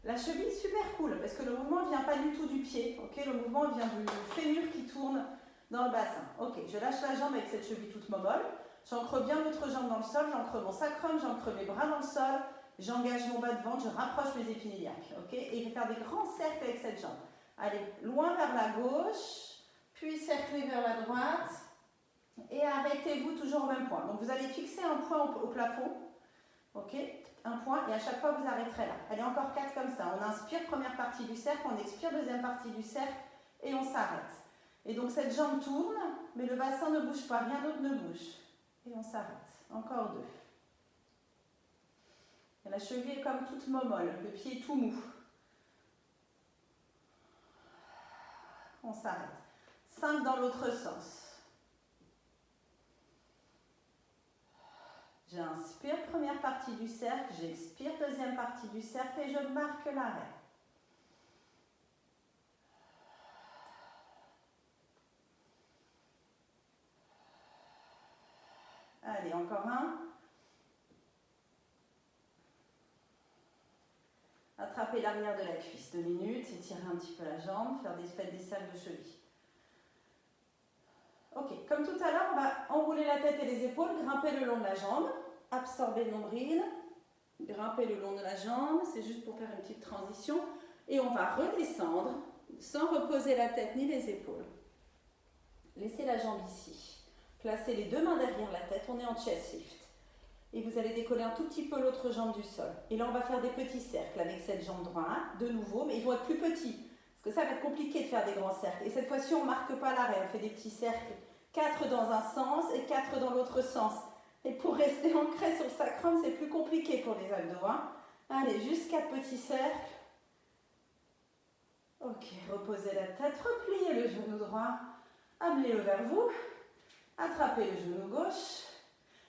La cheville super cool, parce que le mouvement ne vient pas du tout du pied, ok. Le mouvement vient du fémur qui tourne dans le bassin. Ok, je lâche la jambe avec cette cheville toute molle. J'ancre bien l'autre jambe dans le sol, j'ancre mon sacrum, j'ancre mes bras dans le sol, j'engage mon bas de ventre, je rapproche mes épiniliaques, ok. Et je vais faire des grands cercles avec cette jambe. Allez, loin vers la gauche, puis cercler vers la droite. Et arrêtez-vous toujours au même point. Donc vous allez fixer un point au plafond, ok, un point, et à chaque fois vous arrêterez là. Allez, encore 4 comme ça. On inspire, première partie du cercle, on expire, deuxième partie du cercle, et on s'arrête. Et donc cette jambe tourne, mais le bassin ne bouge pas, rien d'autre ne bouge. Et on s'arrête. Encore 2. Et la cheville est comme toute momolle, le pied est tout mou. On s'arrête. 5 dans l'autre sens. J'inspire, première partie du cercle, j'expire, deuxième partie du cercle et je marque l'arrêt. Allez, encore un. Attrapez l'arrière de la cuisse 2 minutes, étirez un petit peu la jambe, faites des cercles de cheville. Ok, comme tout à l'heure, on va enrouler la tête et les épaules, grimper le long de la jambe, absorber le nombril, grimper le long de la jambe, c'est juste pour faire une petite transition. Et on va redescendre sans reposer la tête ni les épaules. Laissez la jambe ici. Placez les 2 mains derrière la tête, on est en chest lift. Et vous allez décoller un tout petit peu l'autre jambe du sol. Et là, on va faire des petits cercles avec cette jambe droite, de nouveau, mais ils vont être plus petits. Parce que ça va être compliqué de faire des grands cercles. Et cette fois-ci, on ne marque pas l'arrêt, on fait des petits cercles. 4 dans un sens et 4 dans l'autre sens. Et pour rester ancré sur le sacrum, c'est plus compliqué pour les abdos. Hein. Allez, juste 4 petits cercles. Ok, reposez la tête, repliez le genou droit, amenez-le vers vous, attrapez le genou gauche.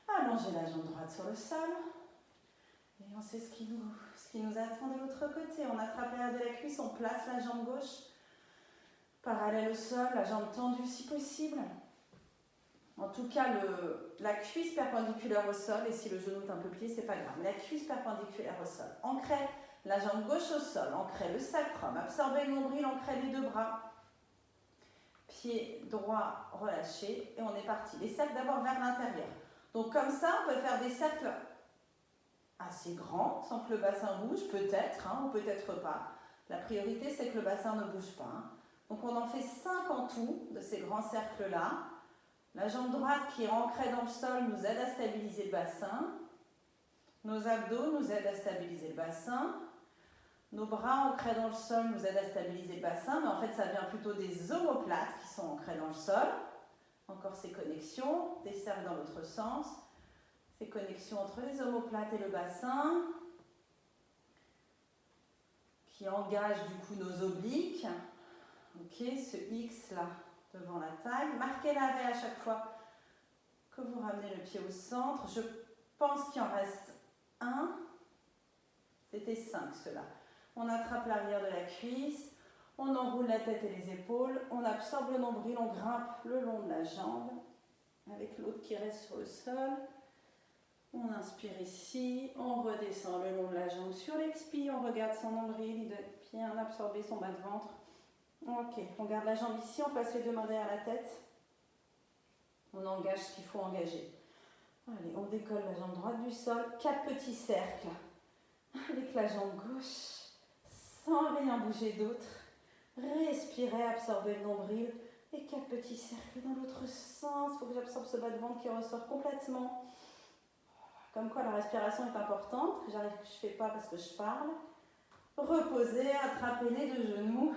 Allongez la jambe droite sur le sol. Et on sait ce qui nous attend de l'autre côté. On attrape l'arrière de la cuisse, on place la jambe gauche parallèle au sol, la jambe tendue si possible. En tout cas, la cuisse perpendiculaire au sol, et si le genou est un peu plié, c'est pas grave. La cuisse perpendiculaire au sol. Ancrez la jambe gauche au sol, ancrez le sacrum, absorbez le nombril, ancrez les 2 bras. Pied droit relâché, et on est parti. Les cercles d'abord vers l'intérieur. Donc comme ça, on peut faire des cercles assez grands, sans que le bassin bouge, peut-être, hein, ou peut-être pas. La priorité, c'est que le bassin ne bouge pas. Hein. Donc on en fait 5 en tout, de ces grands cercles-là. La jambe droite qui est ancrée dans le sol nous aide à stabiliser le bassin. Nos abdos nous aident à stabiliser le bassin. Nos bras ancrés dans le sol nous aident à stabiliser le bassin, mais en fait, ça vient plutôt des omoplates qui sont ancrées dans le sol. Encore ces connexions, des cercles dans l'autre sens, ces connexions entre les omoplates et le bassin, qui engagent du coup nos obliques. Ok, ce X là devant la taille. Marquez l'arrêt à chaque fois que vous ramenez le pied au centre. Je pense qu'il en reste un. C'était 5 ceux-là. On attrape l'arrière de la cuisse. On enroule la tête et les épaules, on absorbe le nombril, on grimpe le long de la jambe, avec l'autre qui reste sur le sol. On inspire ici, on redescend le long de la jambe sur l'expire, on regarde son nombril, il doit bien absorber son bas de ventre. Ok, on garde la jambe ici, on place les 2 mains derrière la tête. On engage ce qu'il faut engager. Allez, on décolle la jambe droite du sol, 4 petits cercles, avec la jambe gauche, sans rien bouger d'autre. Respirez, absorbez le nombril et 4 petits cercles dans l'autre sens. Il faut que j'absorbe ce bas de ventre qui ressort complètement. Comme quoi la respiration est importante. Je ne fais pas parce que je parle. Reposez, attrapez les 2 genoux.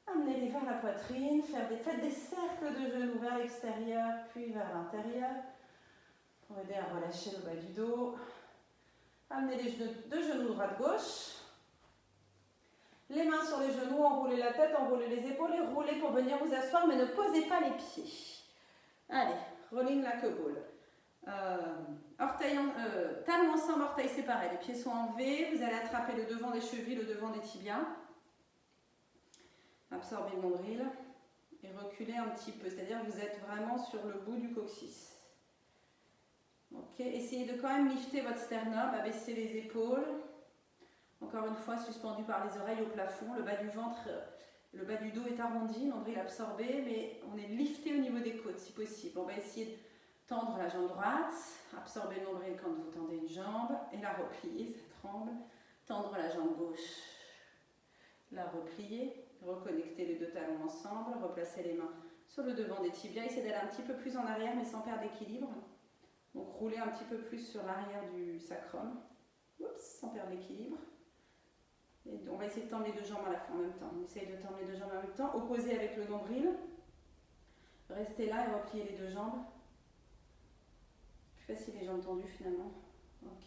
Amenez-les vers la poitrine. Faites des cercles de genoux vers l'extérieur puis vers l'intérieur. Pour aider à relâcher le bas du dos. Amenez les 2 genoux droite-gauche. Les mains sur les genoux, enroulez la tête, enroulez les épaules et roulez pour venir vous asseoir, mais ne posez pas les pieds. Allez, rolling like a ball. Talons ensemble, orteils séparés. Les pieds sont en V, vous allez attraper le devant des chevilles, le devant des tibias. Absorbez le nombril et reculez un petit peu, c'est-à-dire que vous êtes vraiment sur le bout du coccyx. Ok, essayez de quand même lifter votre sternum, abaisser les épaules. Encore une fois, suspendu par les oreilles au plafond, le bas du ventre, le bas du dos est arrondi, nombril absorbé, mais on est lifté au niveau des côtes si possible. On va essayer de tendre la jambe droite, absorber le nombril quand vous tendez une jambe, et la replier, ça tremble. Tendre la jambe gauche, la replier, reconnecter les 2 talons ensemble, replacer les mains sur le devant des tibias, essayez d'aller un petit peu plus en arrière mais sans perdre l'équilibre. Donc rouler un petit peu plus sur l'arrière du sacrum, oups, sans perdre l'équilibre. Et on va essayer de tendre les deux jambes à la fois en même temps. On essaye de tendre les deux jambes en même temps, opposé avec le nombril. Restez là et repliez les deux jambes. Plus facile les jambes tendues finalement. Ok.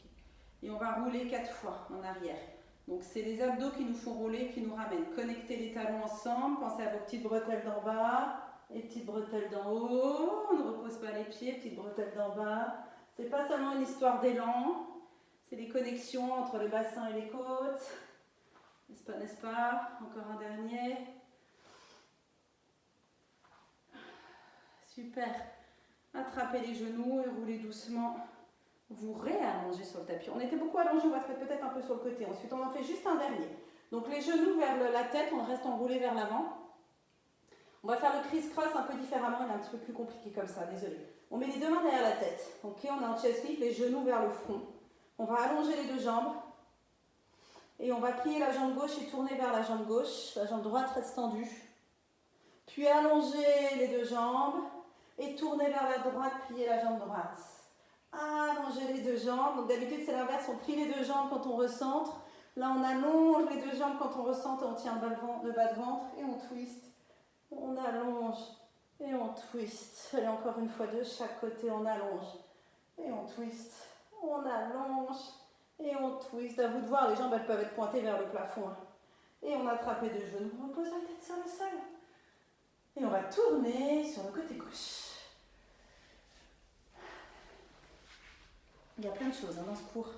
Et on va rouler 4 fois en arrière. Donc c'est les abdos qui nous font rouler, qui nous ramènent. Connectez les talons ensemble. Pensez à vos petites bretelles d'en bas, les petites bretelles d'en haut. On ne repose pas les pieds, petites bretelles d'en bas. C'est pas seulement une histoire d'élan. C'est des connexions entre le bassin et les côtes. N'est-ce pas, n'est-ce pas? Encore un dernier. Super. Attrapez les genoux et roulez doucement. Vous réallongez sur le tapis. On était beaucoup allongés, on va se mettre peut-être un peu sur le côté. Ensuite, on en fait juste un dernier. Donc les genoux vers la tête, on reste enroulé vers l'avant. On va faire le criss-cross un peu différemment, il est un petit peu plus compliqué comme ça, désolé. On met les deux mains derrière la tête. Ok, on est en chest lift, les genoux vers le front. On va allonger les deux jambes. Et on va plier la jambe gauche et tourner vers la jambe gauche. La jambe droite reste tendue. Puis allonger les deux jambes et tourner vers la droite, plier la jambe droite. Allonger les deux jambes. Donc d'habitude c'est l'inverse, on plie les deux jambes quand on recentre. Là on allonge les deux jambes quand on recentre, on tient le bas de ventre et on twist. On allonge et on twist. Allez, encore une fois de chaque côté, on allonge et on twist. On allonge et on twist. À vous de voir, les jambes elles peuvent être pointées vers le plafond. Et on attrape les deux genoux, on repose la tête sur le sol. Et on va tourner sur le côté gauche. Il y a plein de choses dans ce cours,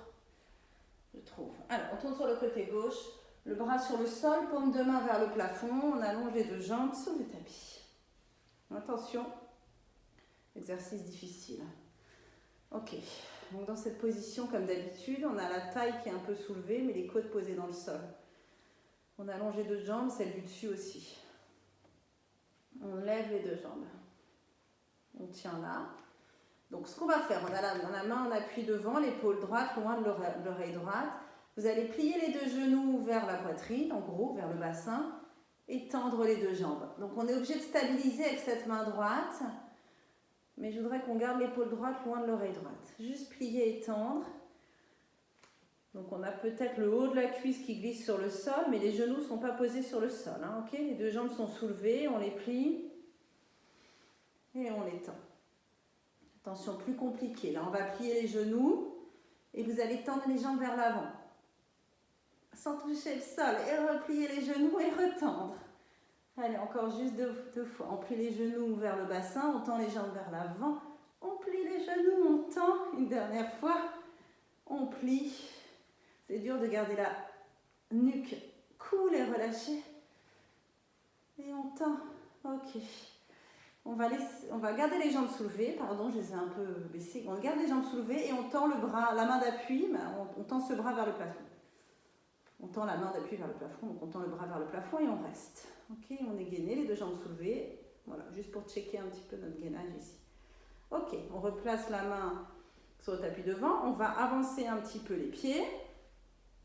je trouve. Alors, on tourne sur le côté gauche, le bras sur le sol, paume de main vers le plafond, on allonge les deux jambes sur le tapis. Attention, exercice difficile. Ok, donc dans cette position, comme d'habitude, on a la taille qui est un peu soulevée, mais les côtes posées dans le sol. On allonge les deux jambes, celle du dessus aussi. On lève les deux jambes. On tient là. Donc ce qu'on va faire, on a la main en appui devant, l'épaule droite, loin de l'oreille droite. Vous allez plier les deux genoux vers la poitrine, en gros, vers le bassin, et tendre les deux jambes. Donc on est obligé de stabiliser avec cette main droite, mais je voudrais qu'on garde l'épaule droite loin de l'oreille droite. Juste plier et tendre. Donc on a peut-être le haut de la cuisse qui glisse sur le sol, mais les genoux ne sont pas posés sur le sol. Hein, okay, les deux jambes sont soulevées, on les plie et on les tend. Attention, plus compliqué. Là, on va plier les genoux et vous allez tendre les jambes vers l'avant. Sans toucher le sol. Et replier les genoux et retendre. Allez, encore juste deux fois. On plie les genoux vers le bassin, on tend les jambes vers l'avant. On plie les genoux, on tend. Une dernière fois, on plie. C'est dur de garder la nuque cool et relâchée. Et on tend. Ok. On va garder les jambes soulevées, pardon, je les ai un peu baissées. On garde les jambes soulevées et on tend le bras, la main d'appui, on tend ce bras vers le plafond. On tend la main d'appui vers le plafond, donc on tend le bras vers le plafond et on reste. Ok, on est gainé, les deux jambes soulevées. Voilà, juste pour checker un petit peu notre gainage ici. Ok, on replace la main sur le tapis devant, on va avancer un petit peu les pieds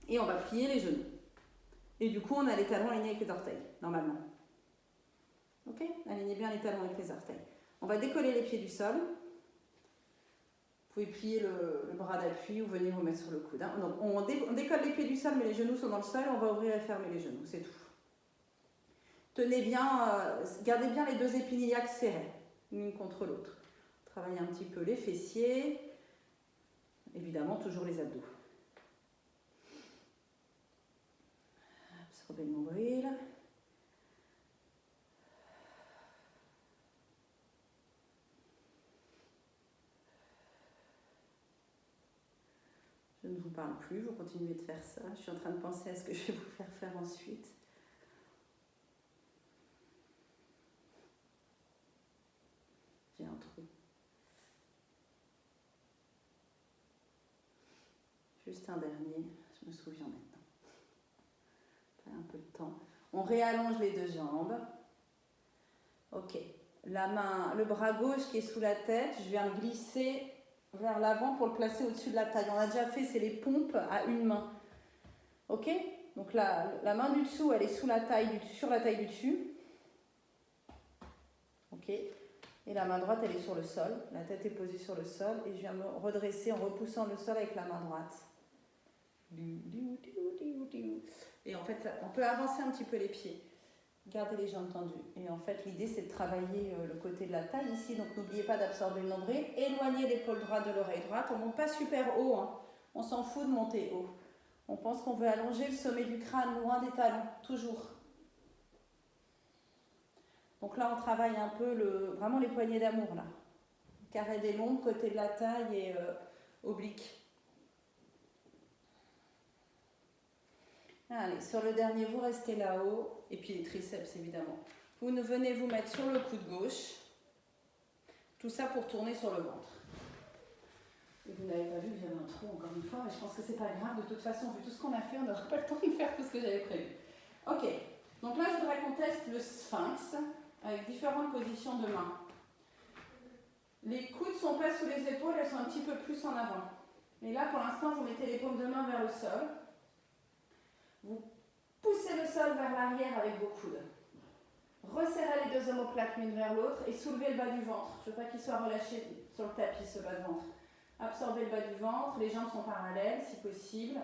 et on va plier les genoux. Et du coup, on a les talons alignés avec les orteils, normalement. Ok, alignez bien les talons avec les orteils. On va décoller les pieds du sol. Vous pouvez plier le bras d'appui ou venir vous mettre sur le coude. Hein. Donc on décolle les pieds du sol, mais les genoux sont dans le sol. On va ouvrir et fermer les genoux, c'est tout. Tenez bien, gardez bien les deux épines iliaques serrées, l'une contre l'autre. Travaillez un petit peu les fessiers. Évidemment, toujours les abdos. Absorbez le nombril. Je ne vous parle plus, vous continuez de faire ça. Je suis en train de penser à ce que je vais vous faire ensuite. J'ai un trou. Juste un dernier, je me souviens maintenant. Ça fait un peu de temps. On réallonge les deux jambes. Ok. La main, le bras gauche qui est sous la tête, je viens le glisser vers l'avant pour le placer au-dessus de la taille. On a déjà fait, c'est les pompes à une main. Ok? Donc la main du dessous, elle est sous la taille sur la taille du dessus. Ok? Et la main droite, elle est sur le sol. La tête est posée sur le sol. Et je viens me redresser en repoussant le sol avec la main droite. Et en fait, on peut avancer un petit peu les pieds. Gardez les jambes tendues. Et en fait, l'idée, c'est de travailler le côté de la taille ici. Donc, n'oubliez pas d'absorber le nombril. Éloignez l'épaule droite de l'oreille droite. On ne monte pas super haut. Hein. On s'en fout de monter haut. On pense qu'on veut allonger le sommet du crâne loin des talons. Toujours. Donc là, on travaille un peu vraiment les poignées d'amour. Là. Carré des lombes, côté de la taille et oblique. Allez, sur le dernier, vous restez là-haut. Et puis les triceps, évidemment. Vous venez vous mettre sur le coude gauche. Tout ça pour tourner sur le ventre. Et vous n'avez pas vu que j'avais un trou encore une fois, mais je pense que c'est pas grave. De toute façon, vu tout ce qu'on a fait, on n'aura pas le temps de faire tout ce que j'avais prévu. Ok, donc là, je voudrais qu'on teste le sphinx avec différentes positions de main. Les coudes ne sont pas sous les épaules, elles sont un petit peu plus en avant. Et là, pour l'instant, vous mettez les paumes de main vers le sol. Vous poussez le sol vers l'arrière avec vos coudes. Resserrez les deux omoplates l'une vers l'autre et soulevez le bas du ventre. Je ne veux pas qu'il soit relâché sur le tapis, ce bas de ventre. Absorbez le bas du ventre, les jambes sont parallèles si possible.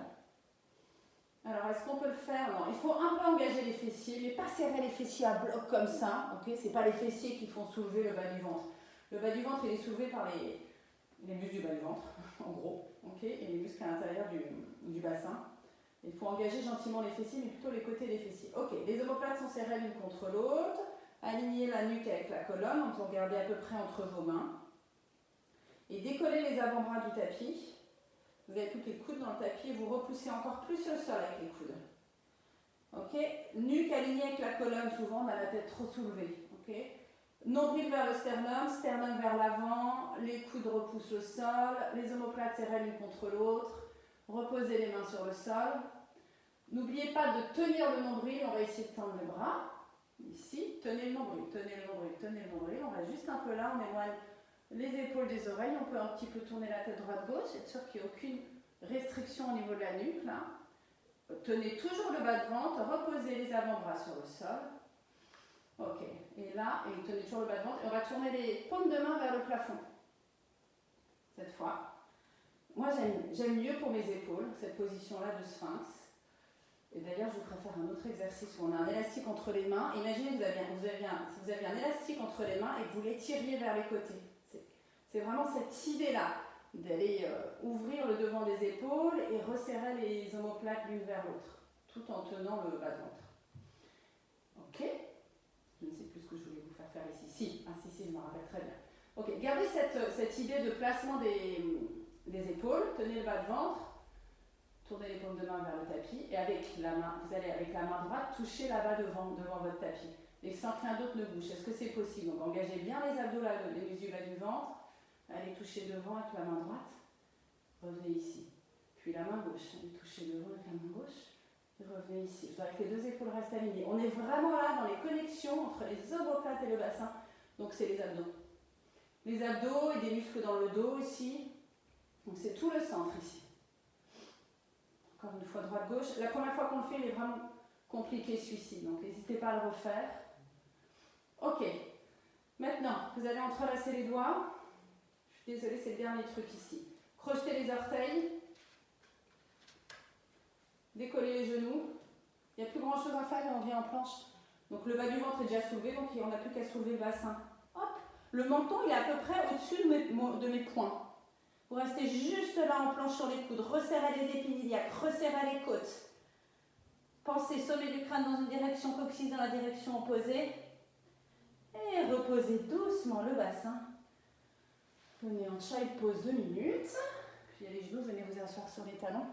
Alors, est-ce qu'on peut le faire? Non, il faut un peu engager les fessiers, mais pas serrer les fessiers à bloc comme ça. Okay, ce n'est pas les fessiers qui font soulever le bas du ventre. Le bas du ventre, il est soulevé par les muscles du bas du ventre, en gros, okay, et les muscles à l'intérieur du bassin. Il faut engager gentiment les fessiers, mais plutôt les côtés des fessiers. Ok, les omoplates sont serrées l'une contre l'autre. Alignez la nuque avec la colonne, donc vous regardez à peu près entre vos mains. Et décollez les avant-bras du tapis. Vous avez toutes les coudes dans le tapis et vous repoussez encore plus le sol avec les coudes. Ok, nuque alignée avec la colonne, souvent on a la tête trop soulevée. Ok, nombril vers le sternum, sternum vers l'avant, les coudes repoussent le sol, les omoplates serrées l'une contre l'autre. Reposez les mains sur le sol. N'oubliez pas de tenir le nombril, on va essayer de tendre les bras. Ici, tenez le nombril, tenez le nombril, tenez le nombril. On reste juste un peu là, on éloigne les épaules des oreilles. On peut un petit peu tourner la tête droite-gauche, être sûr qu'il n'y ait aucune restriction au niveau de la nuque. Là. Tenez toujours le bas de ventre, reposez les avant-bras sur le sol. Ok, et là, et tenez toujours le bas de ventre. Et on va tourner les paumes de main vers le plafond. Cette fois. Moi, j'aime mieux pour mes épaules, cette position-là de sphinx. Et d'ailleurs, je vous ferai faire un autre exercice où on a un élastique entre les mains. Imaginez que si vous avez un élastique entre les mains et que vous l'étiriez vers les côtés. C'est vraiment cette idée-là, d'aller ouvrir le devant des épaules et resserrer les omoplates l'une vers l'autre, tout en tenant le bas de ventre. Ok? Je ne sais plus ce que je voulais vous faire faire ici. Si, je me rappelle très bien. Ok, gardez cette idée de placement des épaules, tenez le bas de ventre, tournez les paumes de main vers le tapis et avec la main, vous allez avec la main droite toucher là-bas devant votre tapis et sans qu'un d'autre ne bouge. Est-ce que c'est possible? Donc engagez bien les abdos, les muscles du ventre, allez toucher devant avec la main droite, revenez ici. Puis la main gauche, allez toucher devant avec la main gauche et revenez ici. Je voudrais que les deux épaules restent alignées. On est vraiment là dans les connexions entre les omoplates et le bassin, donc c'est les abdos. Les abdos et des muscles dans le dos ici. Donc c'est tout le centre ici. Encore une fois, droite-gauche. La première fois qu'on le fait, il est vraiment compliqué celui-ci. Donc n'hésitez pas à le refaire. Ok. Maintenant, vous allez entrelacer les doigts. Je suis désolée, c'est le dernier truc ici. Crochetez les orteils. Décollez les genoux. Il n'y a plus grand chose à faire et on vient en planche. Donc le bas du ventre est déjà soulevé, donc on n'a plus qu'à soulever le bassin. Hop. Le menton, il est à peu près au-dessus de mes poings. Vous restez juste là en planche sur les coudes. Resserrez les épinilliaques, resserrez les côtes. Pensez sommet du crâne dans une direction, coccyx dans la direction opposée. Et reposez doucement le bassin. Venez en child pose 2 minutes. Puis les genoux, venez vous asseoir sur les talons.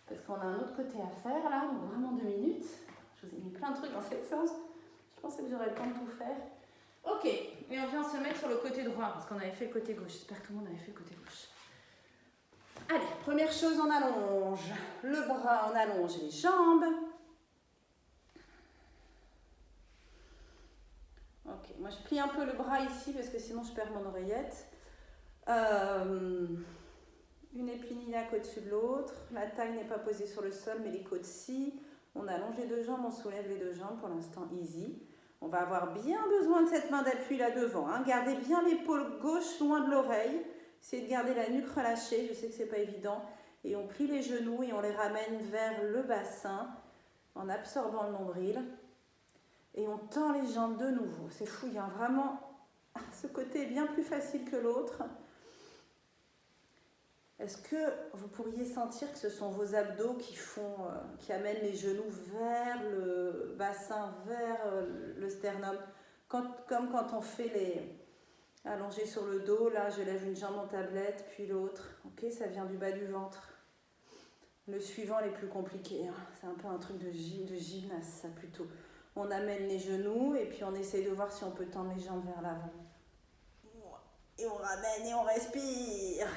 Parce qu'on a un autre côté à faire là, donc vraiment 2 minutes. Je vous ai mis plein de trucs dans cette séance. Je pensais que j'aurais le temps de tout faire. Ok, et on vient se mettre sur le côté droit, parce qu'on avait fait le côté gauche. J'espère que tout le monde avait fait le côté gauche. Allez, première chose, on allonge le bras, on allonge les jambes. Ok, moi je plie un peu le bras ici parce que sinon je perds mon oreillette. Une épinilliaque au-dessus de l'autre. La taille n'est pas posée sur le sol, mais les côtes si. On allonge les deux jambes, on soulève les deux jambes, pour l'instant easy. On va avoir bien besoin de cette main d'appui là devant. Hein. Gardez bien l'épaule gauche loin de l'oreille. Essayez de garder la nuque relâchée, je sais que c'est pas évident. Et on plie les genoux et on les ramène vers le bassin en absorbant le nombril. Et on tend les jambes de nouveau. C'est fou, il y a vraiment... Ce côté est bien plus facile que l'autre. Est-ce que vous pourriez sentir que ce sont vos abdos qui amènent les genoux vers le bassin, vers le sternum, comme quand on fait les allongés sur le dos, là je lève une jambe en tablette, puis l'autre. Ok, ça vient du bas du ventre. Le suivant est plus compliqué, hein. C'est un peu un truc de gymnase, ça plutôt. On amène les genoux et puis on essaie de voir si on peut tendre les jambes vers l'avant. Et on ramène et on respire.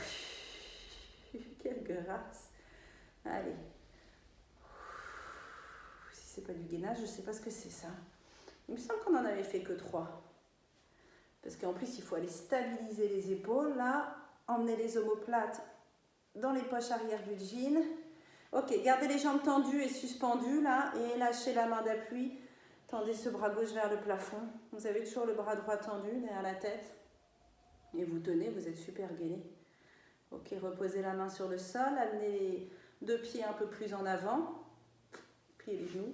Quelle grâce. Allez. Si c'est pas du gainage, je ne sais pas ce que c'est ça. Il me semble qu'on n'en avait fait que 3. Parce qu'en plus, il faut aller stabiliser les épaules. Là, emmener les omoplates dans les poches arrière du jean. Ok, gardez les jambes tendues et suspendues là. Et lâchez la main d'appui. Tendez ce bras gauche vers le plafond. Vous avez toujours le bras droit tendu derrière la tête. Et vous tenez, vous êtes super gainé. Ok, reposez la main sur le sol, amenez les 2 pieds un peu plus en avant, pliez les genoux,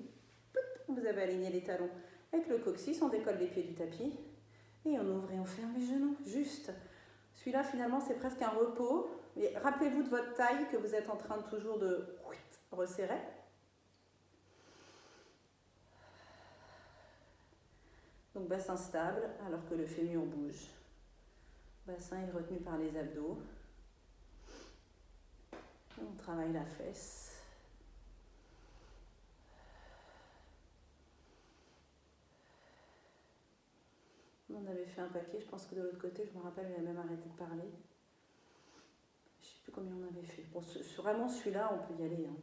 vous avez aligné les talons avec le coccyx, on décolle les pieds du tapis et on ouvre et on ferme les genoux, juste. Celui-là finalement c'est presque un repos, mais rappelez-vous de votre taille que vous êtes en train de toujours de resserrer. Donc bassin stable alors que le fémur bouge. Bassin est retenu par les abdos. On travaille la fesse. On avait fait un paquet, je pense que de l'autre côté, je me rappelle, il a même arrêté de parler. Je ne sais plus combien on avait fait. Bon, vraiment celui-là, on peut y aller. Hein.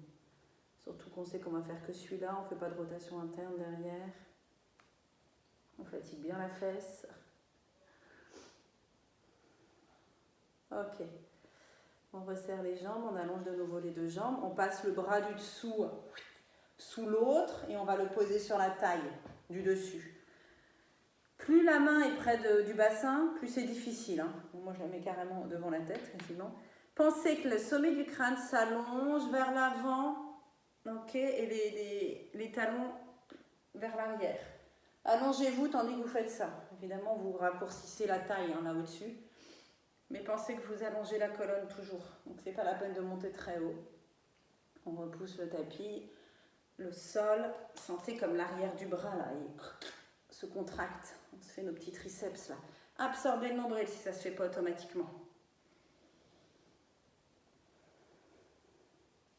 Surtout qu'on sait qu'on va faire que celui-là, on ne fait pas de rotation interne derrière. On fatigue bien la fesse. Ok. On resserre les jambes, on allonge de nouveau les 2 jambes. On passe le bras du dessous sous l'autre et on va le poser sur la taille du dessus. Plus la main est près du bassin, plus c'est difficile. Hein. Moi, je la mets carrément devant la tête, quasiment. Pensez que le sommet du crâne s'allonge vers l'avant, ok, et les talons vers l'arrière. Allongez-vous tandis que vous faites ça. Évidemment, vous raccourcissez la taille hein, là au-dessus. Mais pensez que vous allongez la colonne toujours. Donc, ce n'est pas la peine de monter très haut. On repousse le tapis, le sol. Sentez comme l'arrière du bras là, il se contracte. On se fait nos petits triceps là. Absorbez le nombril si ça ne se fait pas automatiquement.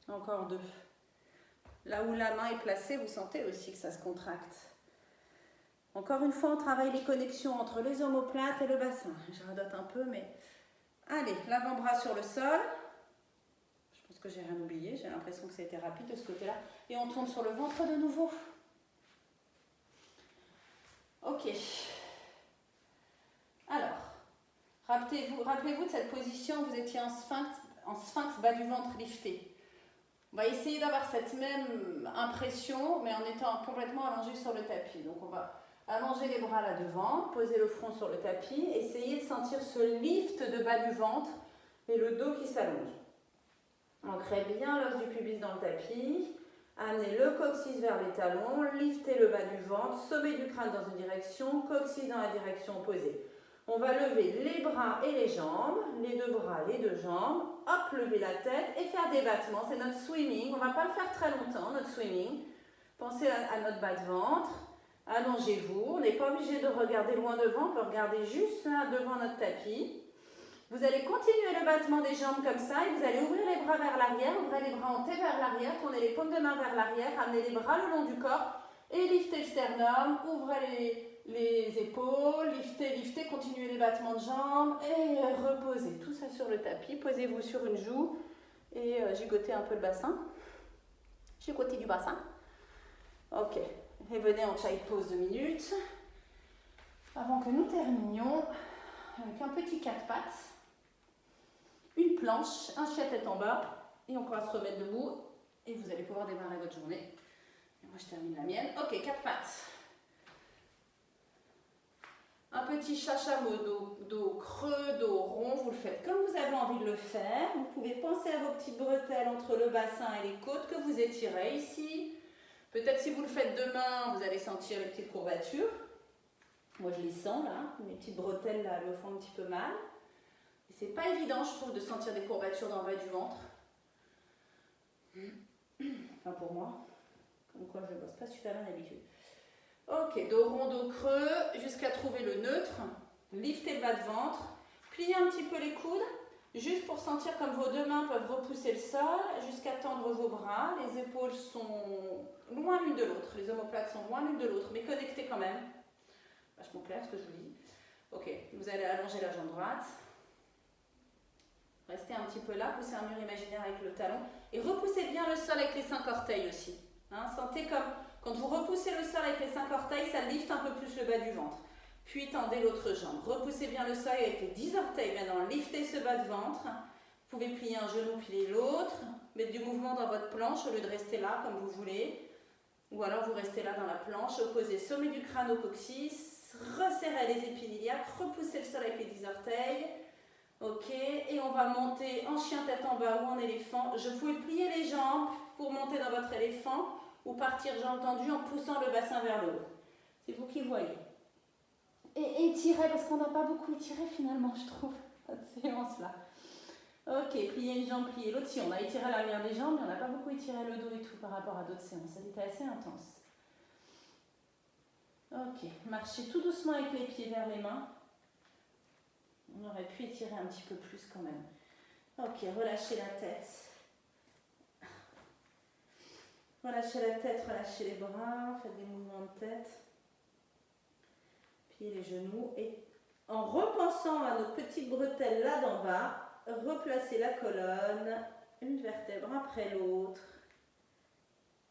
Encore 2. Là où la main est placée, vous sentez aussi que ça se contracte. Encore une fois, on travaille les connexions entre les omoplates et le bassin. Je radote un peu, mais... Allez, l'avant-bras sur le sol. Je pense que j'ai rien oublié. J'ai l'impression que ça a été rapide de ce côté-là. Et on tourne sur le ventre de nouveau. Ok. Alors, rappelez-vous de cette position. Vous étiez en sphinx bas du ventre lifté. On va essayer d'avoir cette même impression, mais en étant complètement allongé sur le tapis. Donc, on va allonger les bras là devant, poser le front sur le tapis, essayer de sentir ce lift de bas du ventre et le dos qui s'allonge. Ancrez bien l'os du pubis dans le tapis, amenez le coccyx vers les talons, liftez le bas du ventre, sommet du crâne dans une direction, coccyx dans la direction opposée. On va lever les bras et les jambes, les 2 bras, les 2 jambes, hop, lever la tête et faire des battements. C'est notre swimming, on ne va pas le faire très longtemps, notre swimming. Pensez à notre bas de ventre. Allongez-vous, on n'est pas obligé de regarder loin devant, on peut regarder juste là devant notre tapis. Vous allez continuer le battement des jambes comme ça et vous allez ouvrir les bras vers l'arrière, ouvrez les bras en T vers l'arrière, tournez les paumes de main vers l'arrière, amenez les bras le long du corps et liftez le sternum, ouvrez les épaules, liftez, continuez les battements de jambes et reposez tout ça sur le tapis, posez-vous sur une joue et gigotez un peu le bassin, gigotez du bassin. Ok. Et venez en child pose 2 minutes. Avant que nous terminions, avec un petit 4 pattes, une planche, un chien tête en bas, et on pourra se remettre debout, et vous allez pouvoir démarrer votre journée. Et moi, je termine la mienne. Ok, 4 pattes. Un petit chachamois, dos creux, dos rond, vous le faites comme vous avez envie. envie de le faire, vous pouvez penser à vos petites bretelles entre le bassin et les côtes que vous étirez ici. Peut-être si vous le faites demain, vous allez sentir les petites courbatures. Moi je les sens là, mes petites bretelles là, elles me font un petit peu mal. Et c'est pas évident je trouve de sentir des courbatures dans le bas du ventre. Enfin pour moi, comme quoi je ne bosse pas super bien d'habitude. Ok, dos rond, dos creux, jusqu'à trouver le neutre. Liftez le bas de ventre. Pliez un petit peu les coudes, juste pour sentir comme vos deux mains peuvent repousser le sol, jusqu'à tendre vos bras. Les épaules sont loin l'une de l'autre, les omoplates sont loin l'une de l'autre, mais connectées quand même. Vachement clair ce que je vous dis. Ok, vous allez allonger la jambe droite. Restez un petit peu là, poussez un mur imaginaire avec le talon. Et repoussez bien le sol avec les 5 orteils aussi. Hein, sentez comme quand vous repoussez le sol avec les 5 orteils, ça lifte un peu plus le bas du ventre. Puis tendez l'autre jambe. Repoussez bien le sol avec les 10 orteils. Maintenant, liftez ce bas de ventre. Vous pouvez plier un genou, plier l'autre. Mettre du mouvement dans votre planche au lieu de rester là comme vous voulez. Ou alors vous restez là dans la planche, opposez sommet du crâne au coccyx. Resserrez les épines iliaques. Repoussez le sol avec les 10 orteils. Ok, et on va monter en chien tête en bas ou en éléphant. Je pouvais plier les jambes pour monter dans votre éléphant ou partir jambes tendues en poussant le bassin vers le haut. C'est vous qui voyez. Et étirez, parce qu'on n'a pas beaucoup étiré finalement, je trouve, cette séance-là. Ok, pliez une jambe, pliez l'autre. Si, on a étiré l'arrière des jambes, mais on n'a pas beaucoup étiré le dos et tout par rapport à d'autres séances. Ça était assez intense. Ok, marchez tout doucement avec les pieds vers les mains. On aurait pu étirer un petit peu plus quand même. Ok, relâchez la tête. Relâchez la tête, relâchez les bras, faites des mouvements de tête. Pliez les genoux et en repensant à nos petites bretelles là d'en bas, replacez la colonne, une vertèbre après l'autre.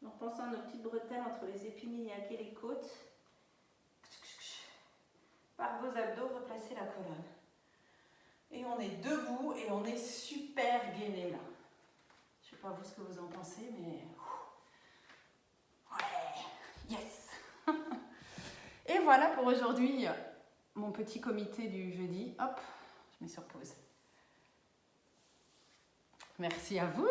En pensant à nos petites bretelles entre les épines iliaques et les côtes. Par vos abdos, replacez la colonne. Et on est debout et on est super gainé là. Je ne sais pas vous ce que vous en pensez, mais... Ouais, yes. Et voilà pour aujourd'hui, mon petit comité du jeudi. Hop, je mets sur pause. Merci à vous.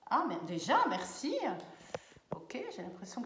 Ah, mais déjà, merci. Ok, j'ai l'impression que